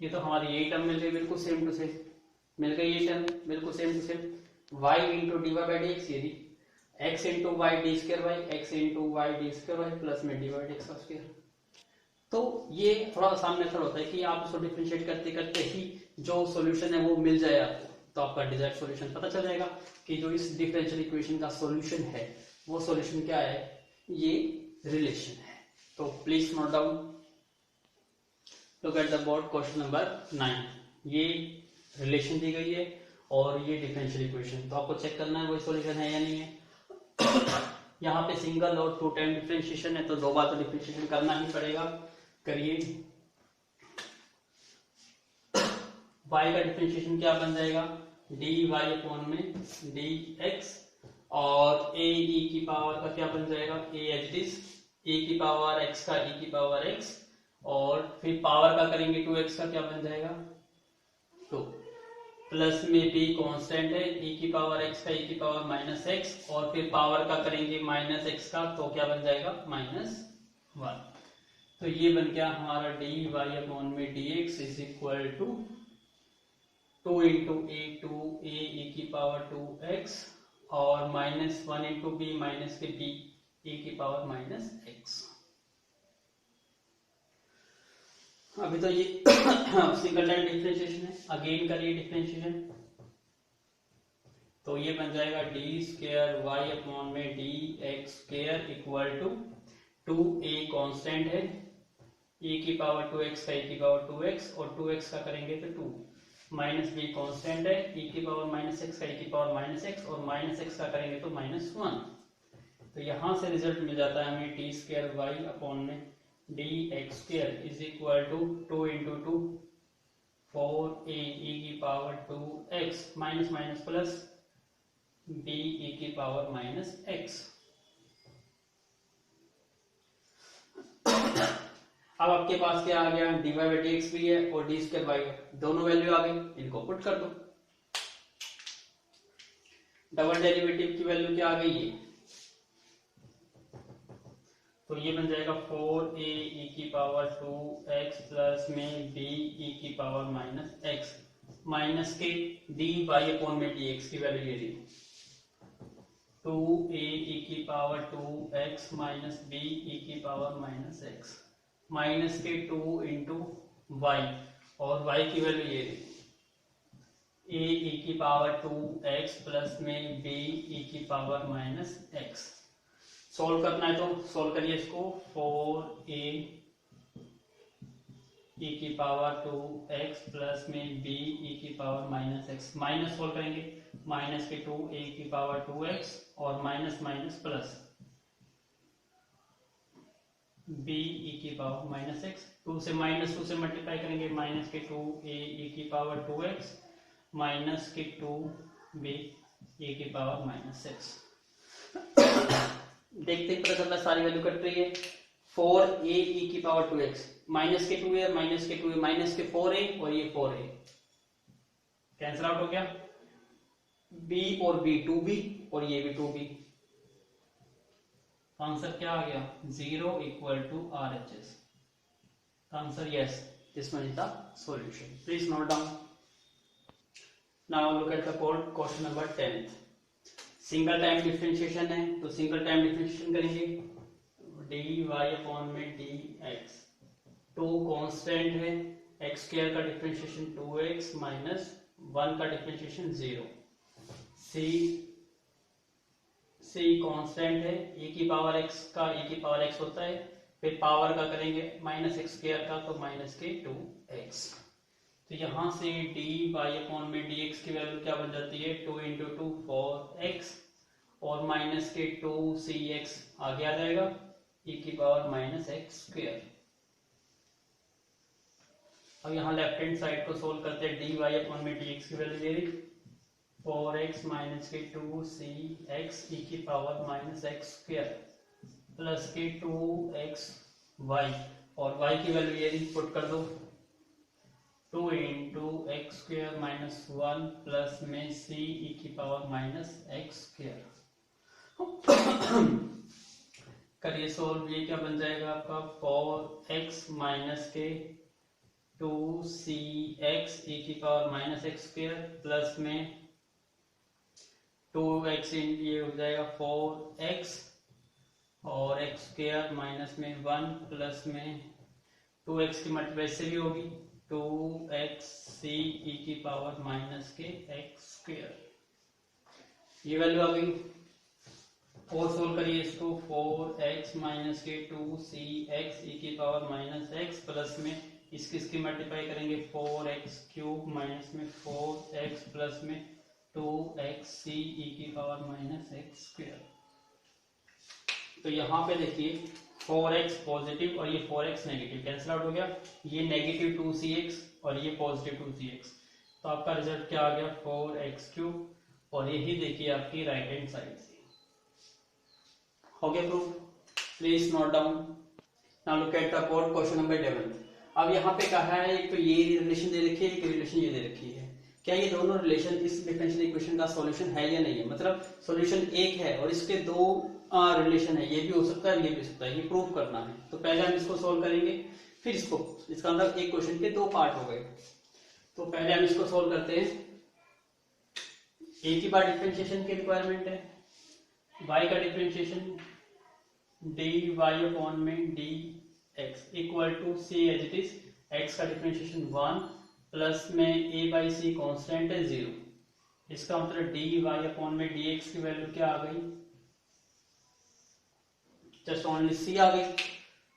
ये तो हमारी यही टर्म मिल गई, बिल्कुल सेम टू सेम मिल गई, ये टर्म बिल्कुल same to same, y into d by d x, यदि x into y d square y, x into y d square y plus में डी बाई डी एक्स का स्क्वायर। तो ये थोड़ा आसान मेथड होता है कि आप उसको डिफरेंशिएट करते करते ही जो सॉल्यूशन है वो मिल जाए आपको, तो आपका डिजायर्ड सॉल्यूशन पता चल जाएगा कि जो इस डिफरेंशियल इक्वेशन का सॉल्यूशन है वो सॉल्यूशन क्या है, ये रिलेशन है। तो please note down, look at the board question number 9। ये रिलेशन दी गई है और ये डिफरेंशियल इक्वेशन, तो आपको चेक करना है वो सॉल्यूशन है या नहीं है। यहाँ पे सिंगल और 2 टाइम डिफरेंशिएशन है तो 2 बार तो डिफरेंशिएशन करना ही पड़ेगा। करिए, y का डिफरेंशिएशन क्या बन जाएगा, dy अपॉन में dx, और a e की पावर का क्या बन जाएगा, a as it is, e की पावर x का e की पावर x, और फिर पावर का करेंगे 2x का क्या बन जाएगा 2। प्लस में b कांस्टेंट है, e की पावर x का e की पावर माइनस x, और फिर पावर का करेंगे माइनस x का, तो क्या बन जाएगा -1। तो ये बन गया हमारा dy अपॉन में dx is equal to 2 into a two a e की पावर 2x और -1 इंटू b माइनस के b e की पावर -x। अभी तो ये सिंगल टाइम डिफरेंशिएशन है, अगेन करिए डिफरेंशिएशन, तो ये बन जाएगा डी स्क्वायर वाई अपॉन में d x square equal to 2a constant है, e की पावर 2x का e की पावर 2x और 2x का करेंगे तो 2, माइनस b कांस्टेंट है, e की पावर -x का e की पावर -x और -x का करेंगे तो -1। तो यहां से रिजल्ट मिल जाता है हमें डी स्क्वायर वाई अपॉन में d x square is equal to 2 into 2 4a e की power 2x minus minus plus b e की पावर -x। अब आपके पास क्या आ गया, dy बाई डी एक्स भी है और डी स्क्वायर वाई, दोनों वैल्यू आ गई, इनको पुट कर दो। डबल डेरिवेटिव की वैल्यू क्या आ गई है, तो ये बन जाएगा 4a e की पावर 2x प्लस में b e की पावर -x माइनस के dy अपॉन में dx की वैल्यू ये रही 2a e की power 2x minus b e की पावर -x माइनस के 2 इंटू y और y की वैल्यू ये रही a e की पावर 2x प्लस में b e की पावर -x। सोल्व करना है तो सोल्व करिए इसको, 4a e की पावर 2x प्लस में b e की पावर -x, माइनस सोल्व करेंगे, माइनस के 2a की पावर 2x और minus minus plus b e की पावर -x, 2 से -2 से मल्टीप्लाई करेंगे, माइनस के 2a e की पावर 2x माइनस के 2b e की पावर -x। देखते ही पता चलता सारी वैल्यू कट रही है, 4a e की पावर 2x माइनस के 2a माइनस के 2a माइनस के 4a और ये 4a कैंसिल आउट हो गया, b और b 2b और ये भी 2b, आंसर क्या आ गया 0 equal to RHS। Answer yes, this one is the solution. Please note down. Now look at the question number 10। Single time differentiation है तो सिंगल टाइम डिफरेंशिएशन करेंगे, डी वाई अपॉन में डी एक्स, 2 कांस्टेंट है, एक्स स्क्वायर का डिफरेंशिएशन 2x माइनस 1 का डिफरेंशिएशन 0, सी कांस्टेंट है, e की पावर x का e की पावर x होता है, फिर पावर का करेंगे -x स्क्वायर का तो माइनस के 2x। तो यहाँ से dy अपॉन में dx की वैल्यू क्या बन जाती है, 2 इंटू 2 4x और माइनस के 2cx आगे आ जाएगा, e की पावर -x स्क्वायर। अब यहाँ लेफ्ट हैंड साइड को सोल्व करते हैं, dy अपॉन में dx की वैल्यू दे रही 4x माइनस के 2cx e की पावर -x स्क्वायर प्लस के 2xy और y की वैल्यू ये पुट कर दो, 2 into x square minus 1 plus में c e की पावर -x स्क्वायर। करिए सोल्व, ये क्या बन जाएगा आपका 4x माइनस के 2cx e की पावर -x स्क्वायर प्लस में 2x ये हो जाएगा 4x और x स्क्वायर माइनस में 1 प्लस में 2x की मल्टीप्लाई से भी होगी 2xc e की पावर -x स्क्वायर, ये वैल्यू आ गई। और सोल्व करिए इसको, 4x माइनस के 2cx e की पावर -x प्लस में इसकी मल्टीप्लाई करेंगे 4x क्यूब माइनस में 4x प्लस में 2xc e की पावर -x स्क्वायर। तो यहाँ पे देखिए 4x पॉजिटिव और ये 4x नेगेटिव कैंसिल आउट हो गया, ये नेगेटिव 2cx और ये पॉजिटिव 2cx, तो आपका रिजल्ट क्या आ गया 4x क्यूब, और यही देखिए आपकी राइट हैंड साइड से हो गया proof. Please note down. Now look at the question number 11। अब यहाँ पे कहा है एक तो ये रिलेशन दे रखी है, एक रिलेशन ये दे रखी है, क्या ये दोनों रिलेशन इस डिफरेंशियल इक्वेशन का सॉल्यूशन है या नहीं है, मतलब सॉल्यूशन एक है और इसके दो रिलेशन है, ये भी हो सकता है ये भी हो सकता है, ये प्रूव करना है। तो पहले हम इसको सोल्व करेंगे, फिर इसको, इसका मतलब एक क्वेश्चन के दो पार्ट हो गए। तो पहले हम इसको सोल्व करते हैं। एक ही बार डिफरेंशिएशन की रिक्वायरमेंट है, y का डिफरेंशिएशन dy अपॉन में dx equal to c as it is, x का डिफरेंशिएशन 1 प्लस में a बाई सी कॉन्स्टेंट है 0। इसका मतलब dy अपॉन में dx की वैल्यू क्या आ गई, जस्ट ओनली सी आ गई।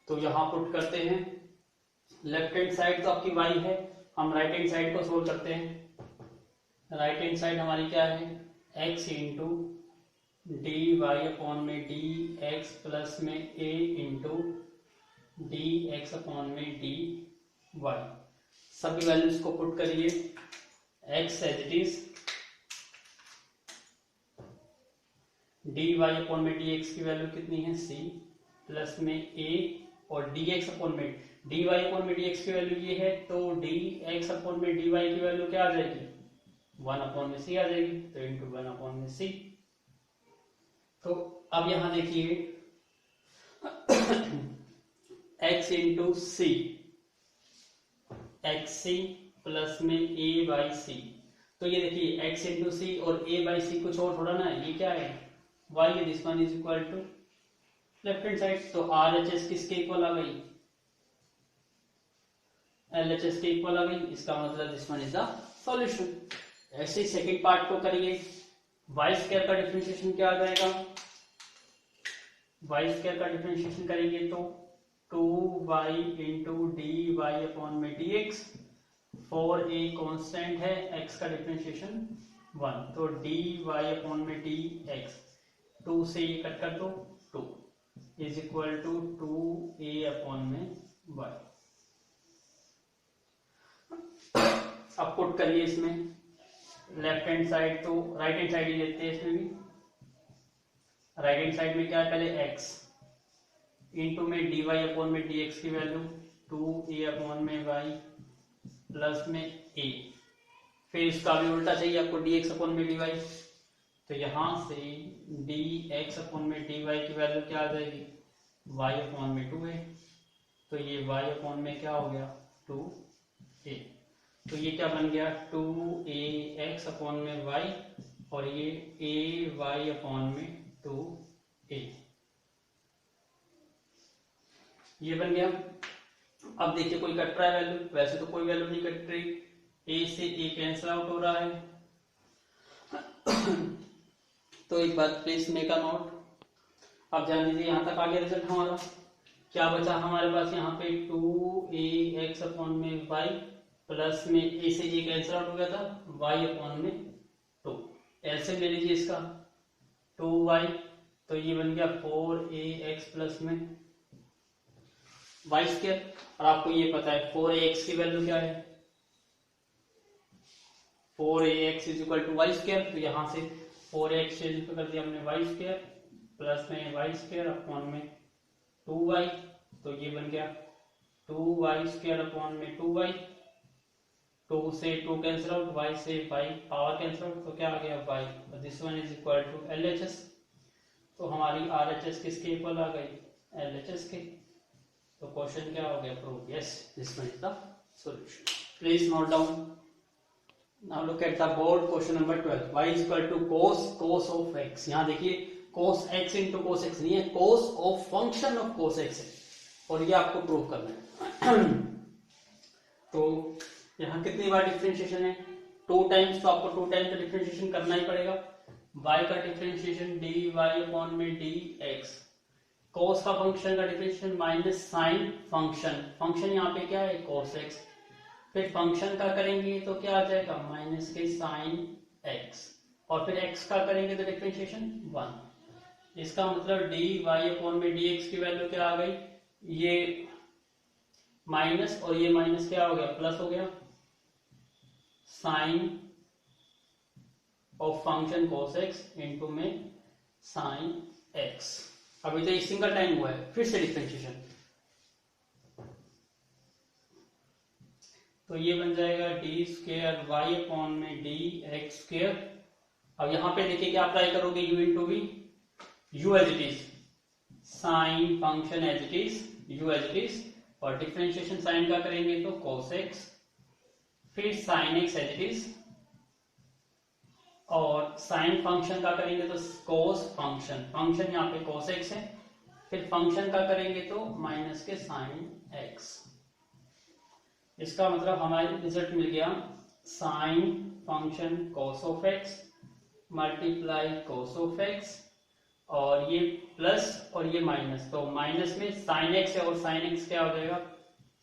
तो यहां पुट करते हैं, लेफ्ट हैंड साइड तो आपकी y है, हम राइट हैंड साइड को सोल्व करते हैं। राइट हैंड साइड हमारी क्या है, x into d y upon में डी एक्स प्लस में a into d x upon में डी वाई। सभी वैल्यूज को पुट करिए, x as it is, d y upon में डी एक्स की वैल्यू कितनी है c प्लस में a, और डी एक्स अपॉन में डी वाई अपॉन में डी एक्स की वैल्यू ये है, तो डी एक्स अपॉन में डी वाई की वैल्यू क्या आ जाएगी, 1 अपॉन में c आ जाएगी, तो इंटू 1 अपॉन में c। तो अब यहां देखिए x इंटू सी, एक्स सी प्लस में a बाई सी। तो ये देखिए x इंटू सी और a बाई सी कुछ और थोड़ा ना है, ये क्या है y है, this one is equal to left hand side. तो RHS किसके इक्वल आ गई, LHS के इक्वल आ गई, इसका मतलब this one is the solution. ऐसे ही सेकंड पार्ट को करिए, y स्क्वायर का डिफरेंशिएशन क्या आ जाएगा, y स्क्वायर का डिफरेंशिएशन करेंगे तो 2y into d y upon में डी एक्स, 4a कॉन्स्टेंट है, x का डिफरेंशिएशन 1, तो डी वाई अपॉन में डी एक्स, 2 से ये कट कर दो 2 is equal to 2a upon में y। अब पुट करिए इसमें, लेफ्ट हैंड साइड तो राइट हैंड साइड ही लेते हैं, इसमें भी राइट हैंड साइड में क्या है, पहले x इंटू में डी वाई अपॉन में डी एक्स की वैल्यू 2a अपॉन में y प्लस में a, फिर इसका भी उल्टा चाहिए आपको dx अपॉन में dy, तो यहां से dx अपॉन में dy की वैल्यू क्या आ जाएगी, y अपॉन में 2a, तो ये y अपॉन में क्या हो गया 2a, तो ये क्या बन गया 2ax अपॉन में y, और ये ay अपॉन में 2a, ये बन गया। अब देखिए कोई कट रहा है वैल्यू, वैसे तो कोई वैल्यू नहीं कट रही, a से a कैंसिल आउट हो रहा है। तो एक बात प्लीज मेक अ नोट, अब जान लीजिए यहां तक आ गया रिजल्ट हमारा, क्या बचा हमारे पास यहाँ पे 2ax अपॉन में y प्लस में a से a कैंसिल आउट हो गया था, y अपॉन में 2, ऐसे ले लीजिए इसका 2y, तो ये बन गया 4ax प्लस में y स्क्वायर, और आपको ये पता है 4ax की वैल्यू क्या है, 4ax is equal to y square, तो यहां से 4ax चेंज कर दिया हमने y स्क्वायर प्लस में y स्क्वायर अपॉन में 2y, तो ये बन गया 2y स्क्वायर अपॉन में 2y, 2 से 2 कैंसिल आउट, y से y पावर कैंसिल आउट, तो क्या आ गया y, this one is equal to LHS। तो हमारी RHS किसके इक्वल आ गई, LHS के। तो क्वेश्चन क्या हो गया, prove, yes this one is the solution. Please note down, now look at the board question number 12, y is equal to cos of x। यहाँ देखिए cos x into cos x नहीं है, cos of function of cos x है, और ये आपको प्रूव करना है। तो यहाँ कितनी बार डिफरेंशिएशन है, 2 टाइम्स, तो आपको 2 टाइम्स का डिफरेंशिएशन करना ही पड़ेगा। y का डिफरेंशिएशन dy अपॉन में dx, cos का फंक्शन का differentiation minus sine function, function यहाँ पे क्या है cos x, फिर फंक्शन का करेंगे तो क्या आ जाएगा माइनस के साइन x, और फिर x का करेंगे तो डिफरेंशिएशन 1, इसका मतलब dy अपॉन में dx की वैल्यू क्या आ गई, ये माइनस और ये माइनस क्या हो गया प्लस हो गया, sine of function cos x into में साइन x। अभी तो ये सिंगल टाइम हुआ है, फिर से डिफरेंशिएशन, तो ये बन जाएगा डी स्क्वायर वाई अपॉन में डी एक्स स्क्वायर। अब यहाँ पे देखिए क्या अप्लाई करोगे, u into v, u as it is, sine function as it is, u as it is, और डिफरेंशिएशन साइन का करेंगे तो cos x, फिर sin x as it is, और साइन फंक्शन का करेंगे तो cos फंक्शन, फंक्शन यहाँ पे cos x है, फिर फंक्शन का करेंगे तो माइनस के sin x। इसका मतलब हमारे रिजल्ट मिल गया sign function cos of x multiply cos of x, और ये प्लस और ये माइनस, तो माइनस में sin x है और sin x क्या हो जाएगा,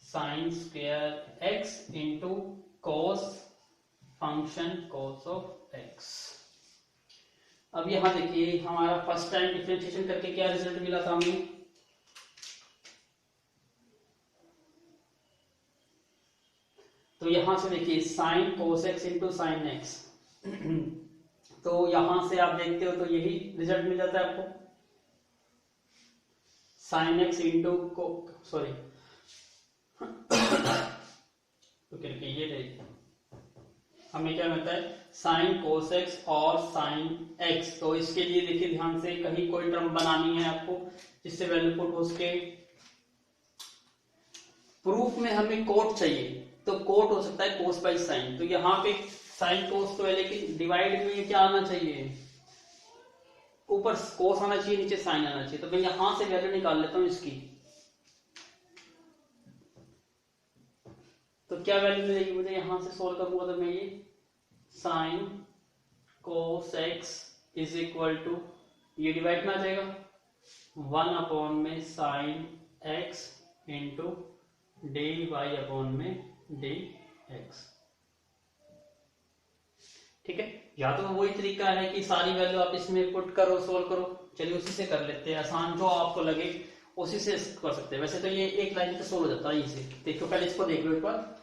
sign square x into cos function cos of x। अब यहां देखिए हमारा फर्स्ट टाइम डिफरेंशिएशन करके क्या रिजल्ट मिला था हमें, तो यहां से देखिए sine cos x into sine x, तो यहां से आप देखते हो तो यही रिजल्ट मिल जाता है आपको, साइन एक्स इंटू सॉरी तो करके ये देखिए हमें क्या मिलता है, साइन cos x और साइन x। तो इसके लिए देखिए ध्यान से कहीं कोई टर्म बनानी है आपको जिससे वैल्यू पुट हो सके। प्रूफ में हमें कोट चाहिए, तो कोट हो सकता है cos बाई साइन, तो यहाँ पे साइन cos तो है लेकिन डिवाइड में क्या आना चाहिए, ऊपर cos आना चाहिए नीचे साइन आना चाहिए। तो मैं यहां से वैल्यू निकाल लेता हूं इसकी, तो क्या वैल्यू मिलेगी मुझे, यहां से सोल्व करूंगा तो मैं ये sine cos x is equal to, ये डिवाइड में आ जाएगा 1 अपॉन में sine x into d y upon में डी एक्स। ठीक है, या तो वही तरीका है कि सारी वैल्यू आप इसमें पुट करो, सोल्व करो, चलिए उसी से कर लेते हैं, आसान जो आपको लगे उसी से कर सकते हैं। वैसे तो ये एक लाइन पे सोल्व हो जाता है इसे, देखो पहले इसको देख लो एक बार।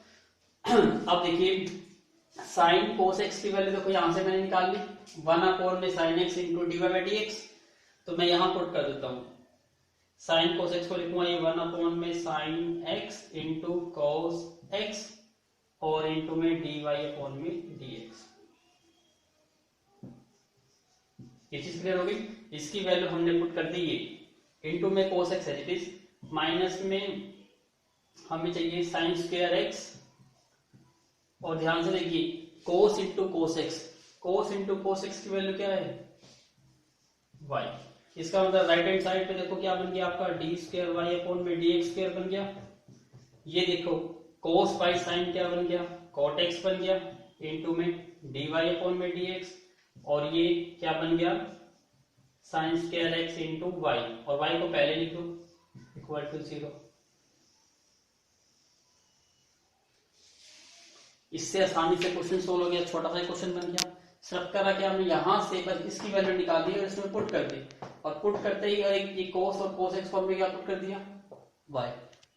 अब देखिए साइन cos x की वैल्यू देखो यहां से मैंने निकाल ली 1 अपॉन में sine x into d y by d x, तो मैं यहां पुट कर देता हूं, साइन cos x को लिखूंगा ये 1 अपॉन में sine x into cos x और इंटू में डी वाई अपॉन में डी एक्स। ये चीज क्लियर हो गई, इसकी वैल्यू हमने पुट कर दी, ये इंटू में cos x है इट इज, माइनस में हमें चाहिए साइन स्क्वायर x, और ध्यान से देखिए cos into cos x, cos into cos x की वैल्यू क्या है y। इसका मतलब राइट हैंड साइड पे देखो क्या बन गया आपका डी स्क्वायर वाई अपॉन में डी एक्स स्क्वायर बन गया। ये देखो cos बाई साइन क्या बन गया, cot x बन गया इंटू में डी वाई अपॉन में डी एक्स, और ये क्या बन गया sine square x into y, और y को पहले लिख दो इक्वल टू 0। इससे आसानी से क्वेश्चन सोल्व हो गया, छोटा सा क्वेश्चन बन गया। सिर्फ करा क्या हमने यहां से बस इसकी वैल्यू निकाल दी और इसमें पुट कर दी, और पुट करते ही ये cos और cos x फॉर्म में क्या पुट कर दिया y,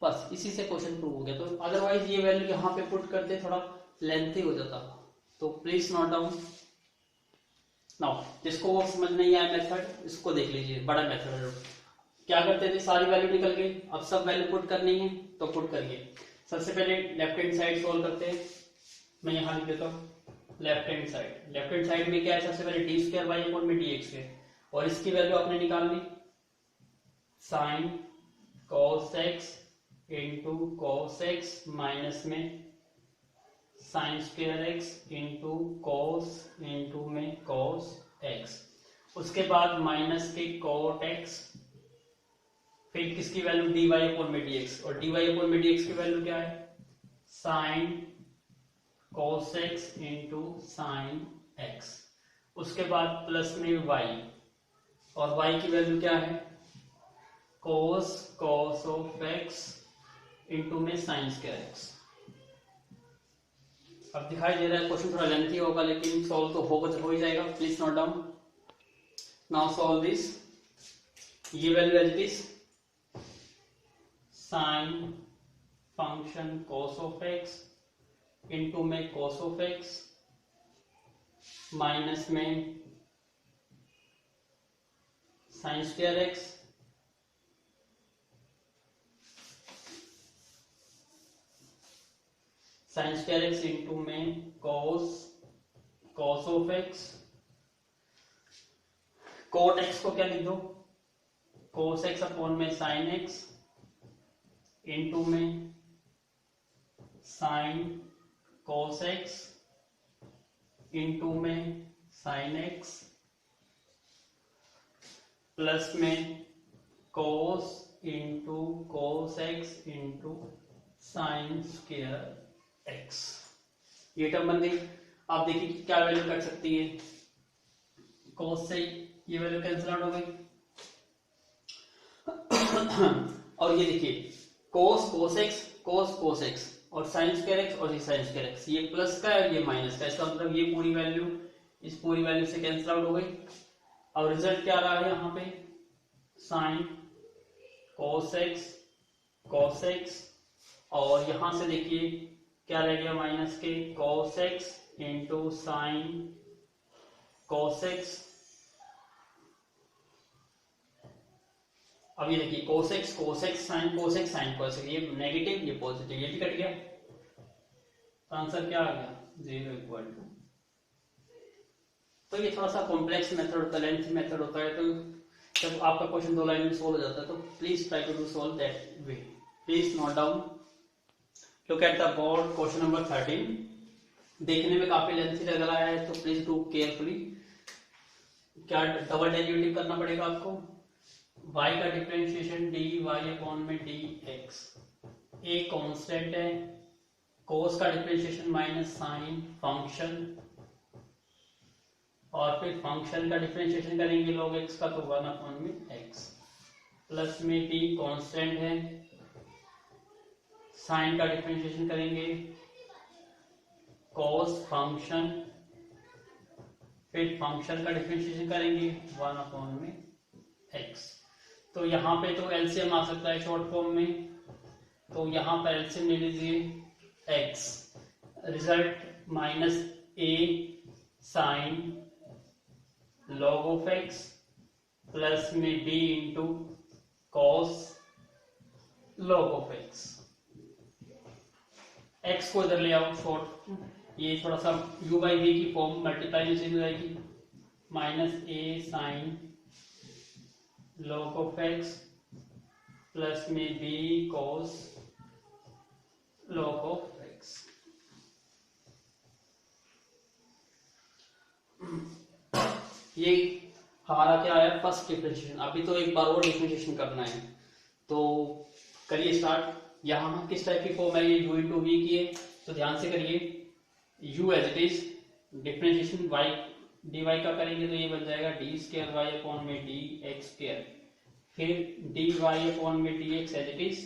बस इसी से क्वेश्चन प्रूव हो गया। तो अदरवाइज ये वैल्यू यहाँ पे पुट करते थोड़ा लेंथी हो जाता, तो प्लीज नोट डाउन नाउ। जिसको समझ नहीं आया मेथड इसको देख लीजिए, बड़ा मेथड है। क्या करते थे, सारी वैल्यू निकल गई, अब सब वैल्यू पुट करनी है तो पुट करिए। सबसे पहले लेफ्ट हैंड साइड सोल्व करते हैं, मैं यहाँ लिख देता हूँ left hand side. Left hand side में क्या है, सबसे पहले डी स्क्वायर वाई अपॉन में डी एक्स है, और इसकी वैल्यू आपने निकाल ली sine cos x into cos x minus में sine square x into cos into में cos x, उसके बाद माइनस के cot x, फिर किसकी वैल्यू dy अपॉन में dx, और dy अपॉन में dx की वैल्यू क्या है sine cos x into sine x, उसके बाद प्लस में y, और y की वैल्यू क्या है cos ऑफ x इंटू में साइन स्क्वायर x। अब दिखाई दे रहा है क्वेश्चन थोड़ा लेंथी होगा लेकिन सॉल्व तो हो ही जाएगा, please note down. Now solve this, ये value as it is sine function cos of x into में cos ऑफ x माइनस में sine square x, sine square x into में cos of x, cot x को क्या लिख दो, कोस एक्स अपॉन में साइन एक्स इंटू में साइन कोस एक्स इंटू में साइन एक्स प्लस में cos into cos x into sine square x. ये टर्म बन गई। आप देखिए क्या वैल्यू कट सकती है, कोस से ये वैल्यू कैंसिल आउट हो गई और ये देखिए कोस एक्स और साइन स्क्वायर एक्स और ये साइन स्क्वायर एक्स, ये प्लस का है और ये माइनस का, इसका मतलब ये पूरी वैल्यू इस पूरी वैल्यू से कैंसिल आउट हो गई। और रिजल्ट क्या रहा है यहाँ पे, साइन कॉस एक्स और यहां से देखिए क्या रह गया माइनस के, cos x into sine cos x. अब ये देखिए cos x sin cos x ये नेगेटिव ये पॉजिटिव, ये भी कट गया, तो आंसर क्या आ गया 0 इक्वल टू। तो ये थोड़ा सा कॉम्प्लेक्स मेथड होता है, लेंथी मेथड होता है, तो जब आपका क्वेश्चन 2 लाइन में सोल्व हो जाता है तो please try to do solve that way. Please note down, look at the board question number 13। देखने में काफी लेंथी लग रहा है तो प्लीज डू केयरफुली। क्या डबल डेरिवेटिव करना पड़ेगा आपको, y का डिफरेंशिएशन dy अपॉन में dx, a कांस्टेंट है, cos का डिफरेंशिएशन माइनस साइन फंक्शन और फिर फंक्शन का डिफरेंशिएशन करेंगे log x का तो 1 अपॉन में x प्लस में b कांस्टेंट है, साइन का डिफरेंशिएशन करेंगे cos फंक्शन, फिर फंक्शन का डिफरेंशिएशन करेंगे 1 अपॉन में x। तो यहाँ पे तो एलसीएम आ सकता है शॉर्ट फॉर्म में, तो यहाँ पर एलसीएम ले लीजिए x, result minus a sign log of x plus में b into cos log of x। x को इधर ले आओ शॉर्ट, ये थोड़ा सा u बाई v की फॉर्म मल्टीप्लाई से हो जाएगी, minus a sine log of x plus में b cos log of x। ये हमारा क्या आया फर्स्ट डिफरेंशिएशन। अभी तो एक बार और डिफरेंशिएशन करना है, तो करिए स्टार्ट। यहाँ किस टाइप की फॉर्म है, ये u इंटू वी की है, तो ध्यान से करिए, u as it is, differentiation y dy का करेंगे तो ये बन जाएगा डी स्क्वायर वाई अपॉन में डी एक्स स्क्वायर, फिर डी वाई अपॉन में d x as it is,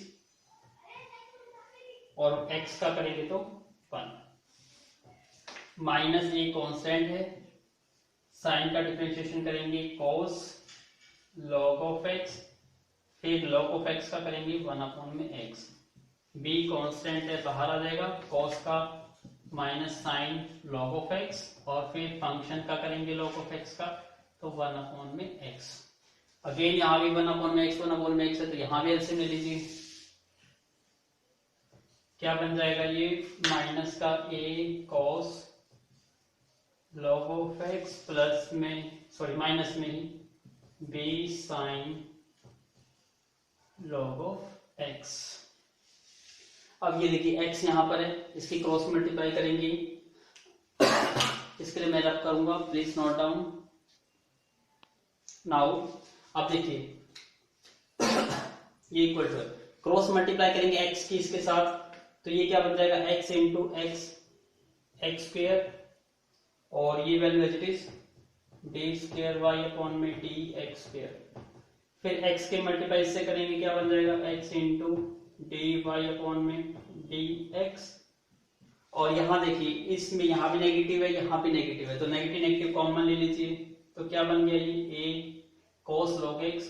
और x का करेंगे तो 1 माइनस ये कांस्टेंट है, साइन का डिफरेंशिएशन करेंगे cos log ऑफ x, फिर log ऑफ x का करेंगे 1 अपॉन में x, b कांस्टेंट है बाहर आ जाएगा, cos का minus sine log of x, और फिर फंक्शन का करेंगे log ऑफ x का तो 1 अपॉन में x। अगेन यहाँ भी 1 अपॉन में x 1 अपॉन में x है, तो यहाँ भी एलसीएम ले लीजिए, क्या बन जाएगा ये माइनस का a cos log of x plus में सॉरी माइनस में ही b sine log of x। अब ये देखिए x यहाँ पर है, इसकी क्रॉस मल्टीप्लाई करेंगे, इसके लिए मैं रब करूंगा, प्लीज नोट डाउन नाउ। अब देखिए ये इक्वल टू क्रॉस मल्टीप्लाई करेंगे x की इसके साथ, तो ये क्या बन जाएगा x इंटू एक्स स्क्वायर, और ये value as it is d square y upon में डी एक्स स्क्वायर, फिर x के मल्टीप्लाई से करेंगे क्या बन जाएगा x into d y upon में डी एक्स, और यहाँ देखिए इसमें यहाँ भी नेगेटिव है यहाँ भी नेगेटिव है, तो नेगेटिव नेगेटिव कॉमन ले लीजिए, तो क्या बन गया ये a cos log x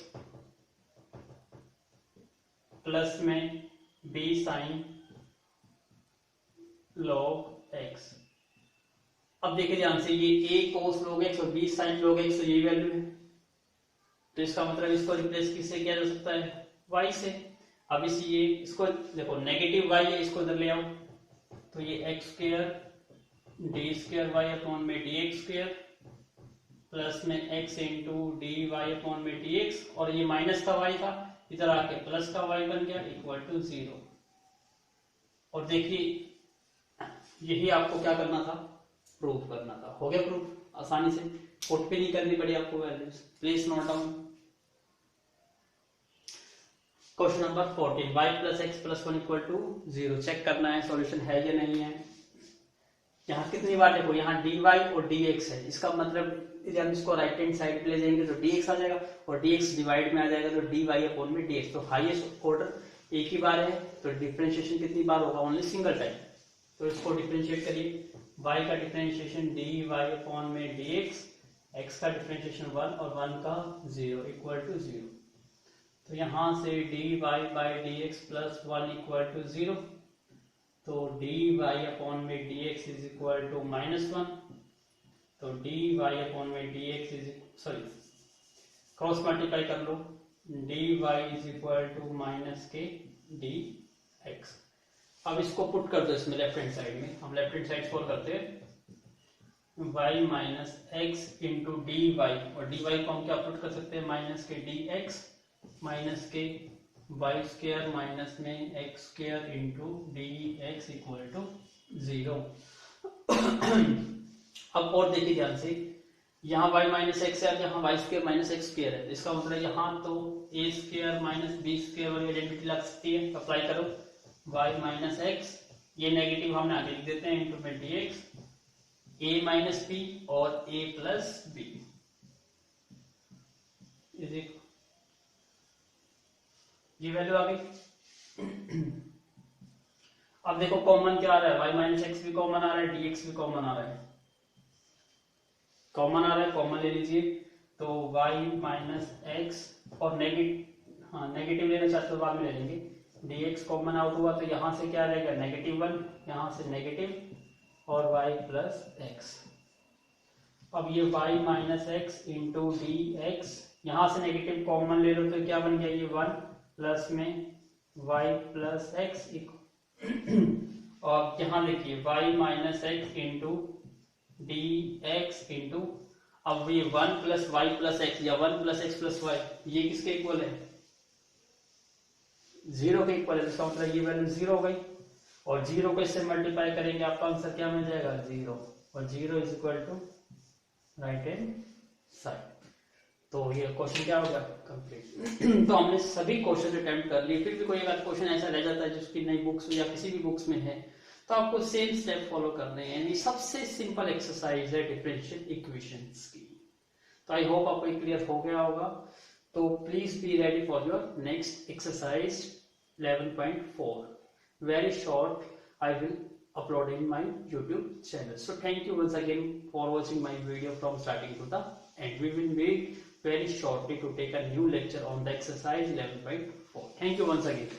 plus में b साइन log x। अब देखिए ध्यान से, ये a cos log x और b sin log x, तो ये वैल्यू है, तो इसका मतलब इसको रिप्लेस किससे किया जा सकता है y से। अब इस ये इसको देखो नेगेटिव y है, इसको इधर ले आओ, तो ये x square d square y upon में डी एक्स स्क्वायर प्लस में x into d y upon में डी एक्स, और ये माइनस का वाई था, इधर आके प्लस का वाई बन गया इक्वल टू 0। और देखिए यही आपको क्या करना था, प्रूव करना था। हो गया प्रूफ आसानी से, पुट पे नहीं करनी पड़ी आपको values. Please note down. Question number 14, y plus x plus 1 equal to 0 check करना है सॉल्यूशन है या नहीं है। यहाँ कितनी बार देखो, यहाँ dy और dx है, इसका मतलब यदि हम इसको राइट हैंड साइड पे ले जाएंगे तो dx आ जाएगा, और dx डिवाइड में आ जाएगा तो dy अपॉन में dx। तो हाईएस्ट ऑर्डर एक ही बार है, तो डिफरेंशिएशन कितनी बार होगा, ओनली सिंगल टाइम। तो इसको डिफरेंशिएट करिए, y का डिफरेंशिएशन dy अपॉन में dx, x का डिफरेंशिएशन 1 और 1 का 0 इक्वल टू 0। तो यहाँ से dy by dx plus 1 equal to 0, तो dy अपॉन में dx इज इक्वल टू -1, तो dy अपॉन में dx is sorry cross multiply कर लो, dy is equal to minus के dx। अब इसको पुट कर दो इसमें लेफ्ट हैंड साइड में, हम लेफ्ट हैंड साइड सॉल्व करते हैं, y minus x into d y, और dy को हम क्या पुट कर सकते हैं, माइनस के dx माइनस के वाई स्क्वायर माइनस में x square into d x equal to 0। अब और देखिए ध्यान से, यहाँ y माइनस एक्स है, अब यहाँ y square minus x square है, इसका मतलब यहाँ तो a square minus b square वाली आइडेंटिटी लग सकती है। अप्लाई करो, y माइनस एक्स, ये नेगेटिव हमने आगे लिख देते हैं, इंटू में d x, a minus b और ए प्लस बी, ये वैल्यू आ गई। अब देखो कॉमन क्या आ रहा है, y माइनस एक्स भी कॉमन आ रहा है, dx भी कॉमन आ रहा है, कॉमन आ रहा है, कॉमन ले लीजिए। तो y माइनस एक्स और नेगेटिव लेना चाहते तो बाद में ले लेंगे, dx कॉमन आउट हुआ तो यहाँ से क्या रहेगा, -1, यहाँ से नेगेटिव और y प्लस एक्स। अब ये y minus x into d x, यहाँ से नेगेटिव कॉमन ले लो तो क्या बन गया, ये 1 प्लस में y प्लस एक्स, और यहाँ देखिए y minus x into d x into, अब ये 1 प्लस वाई प्लस एक्स या 1 प्लस एक्स प्लस वाई, ये किसके इक्वल है, 0 के इक्वल है। इसका मतलब ये वैल्यू 0 हो गई, और 0 को इससे मल्टीप्लाई करेंगे आपका आंसर क्या मिल जाएगा, 0, और 0 is equal to right hand side. तो ये क्वेश्चन क्या होगा, कंप्लीट। तो हमने सभी क्वेश्चन अटेम्प्ट कर लिए, फिर भी कोई अगर क्वेश्चन ऐसा रह जाता है जिसकी नई बुक्स या किसी भी बुक्स में है, तो आपको सेम स्टेप फॉलो करने हैं। यानी सबसे सिंपल एक्सरसाइज है डिफरेंशियल इक्वेशंस की। तो आई होप आपको क्लियर हो गया होगा। तो please be ready for your next exercise 11.4, very short, I will upload in my YouTube channel. So thank you once again for watching my video from starting to the end. We will meet very shortly to take a new lecture on the exercise 11.4. Thank you once again.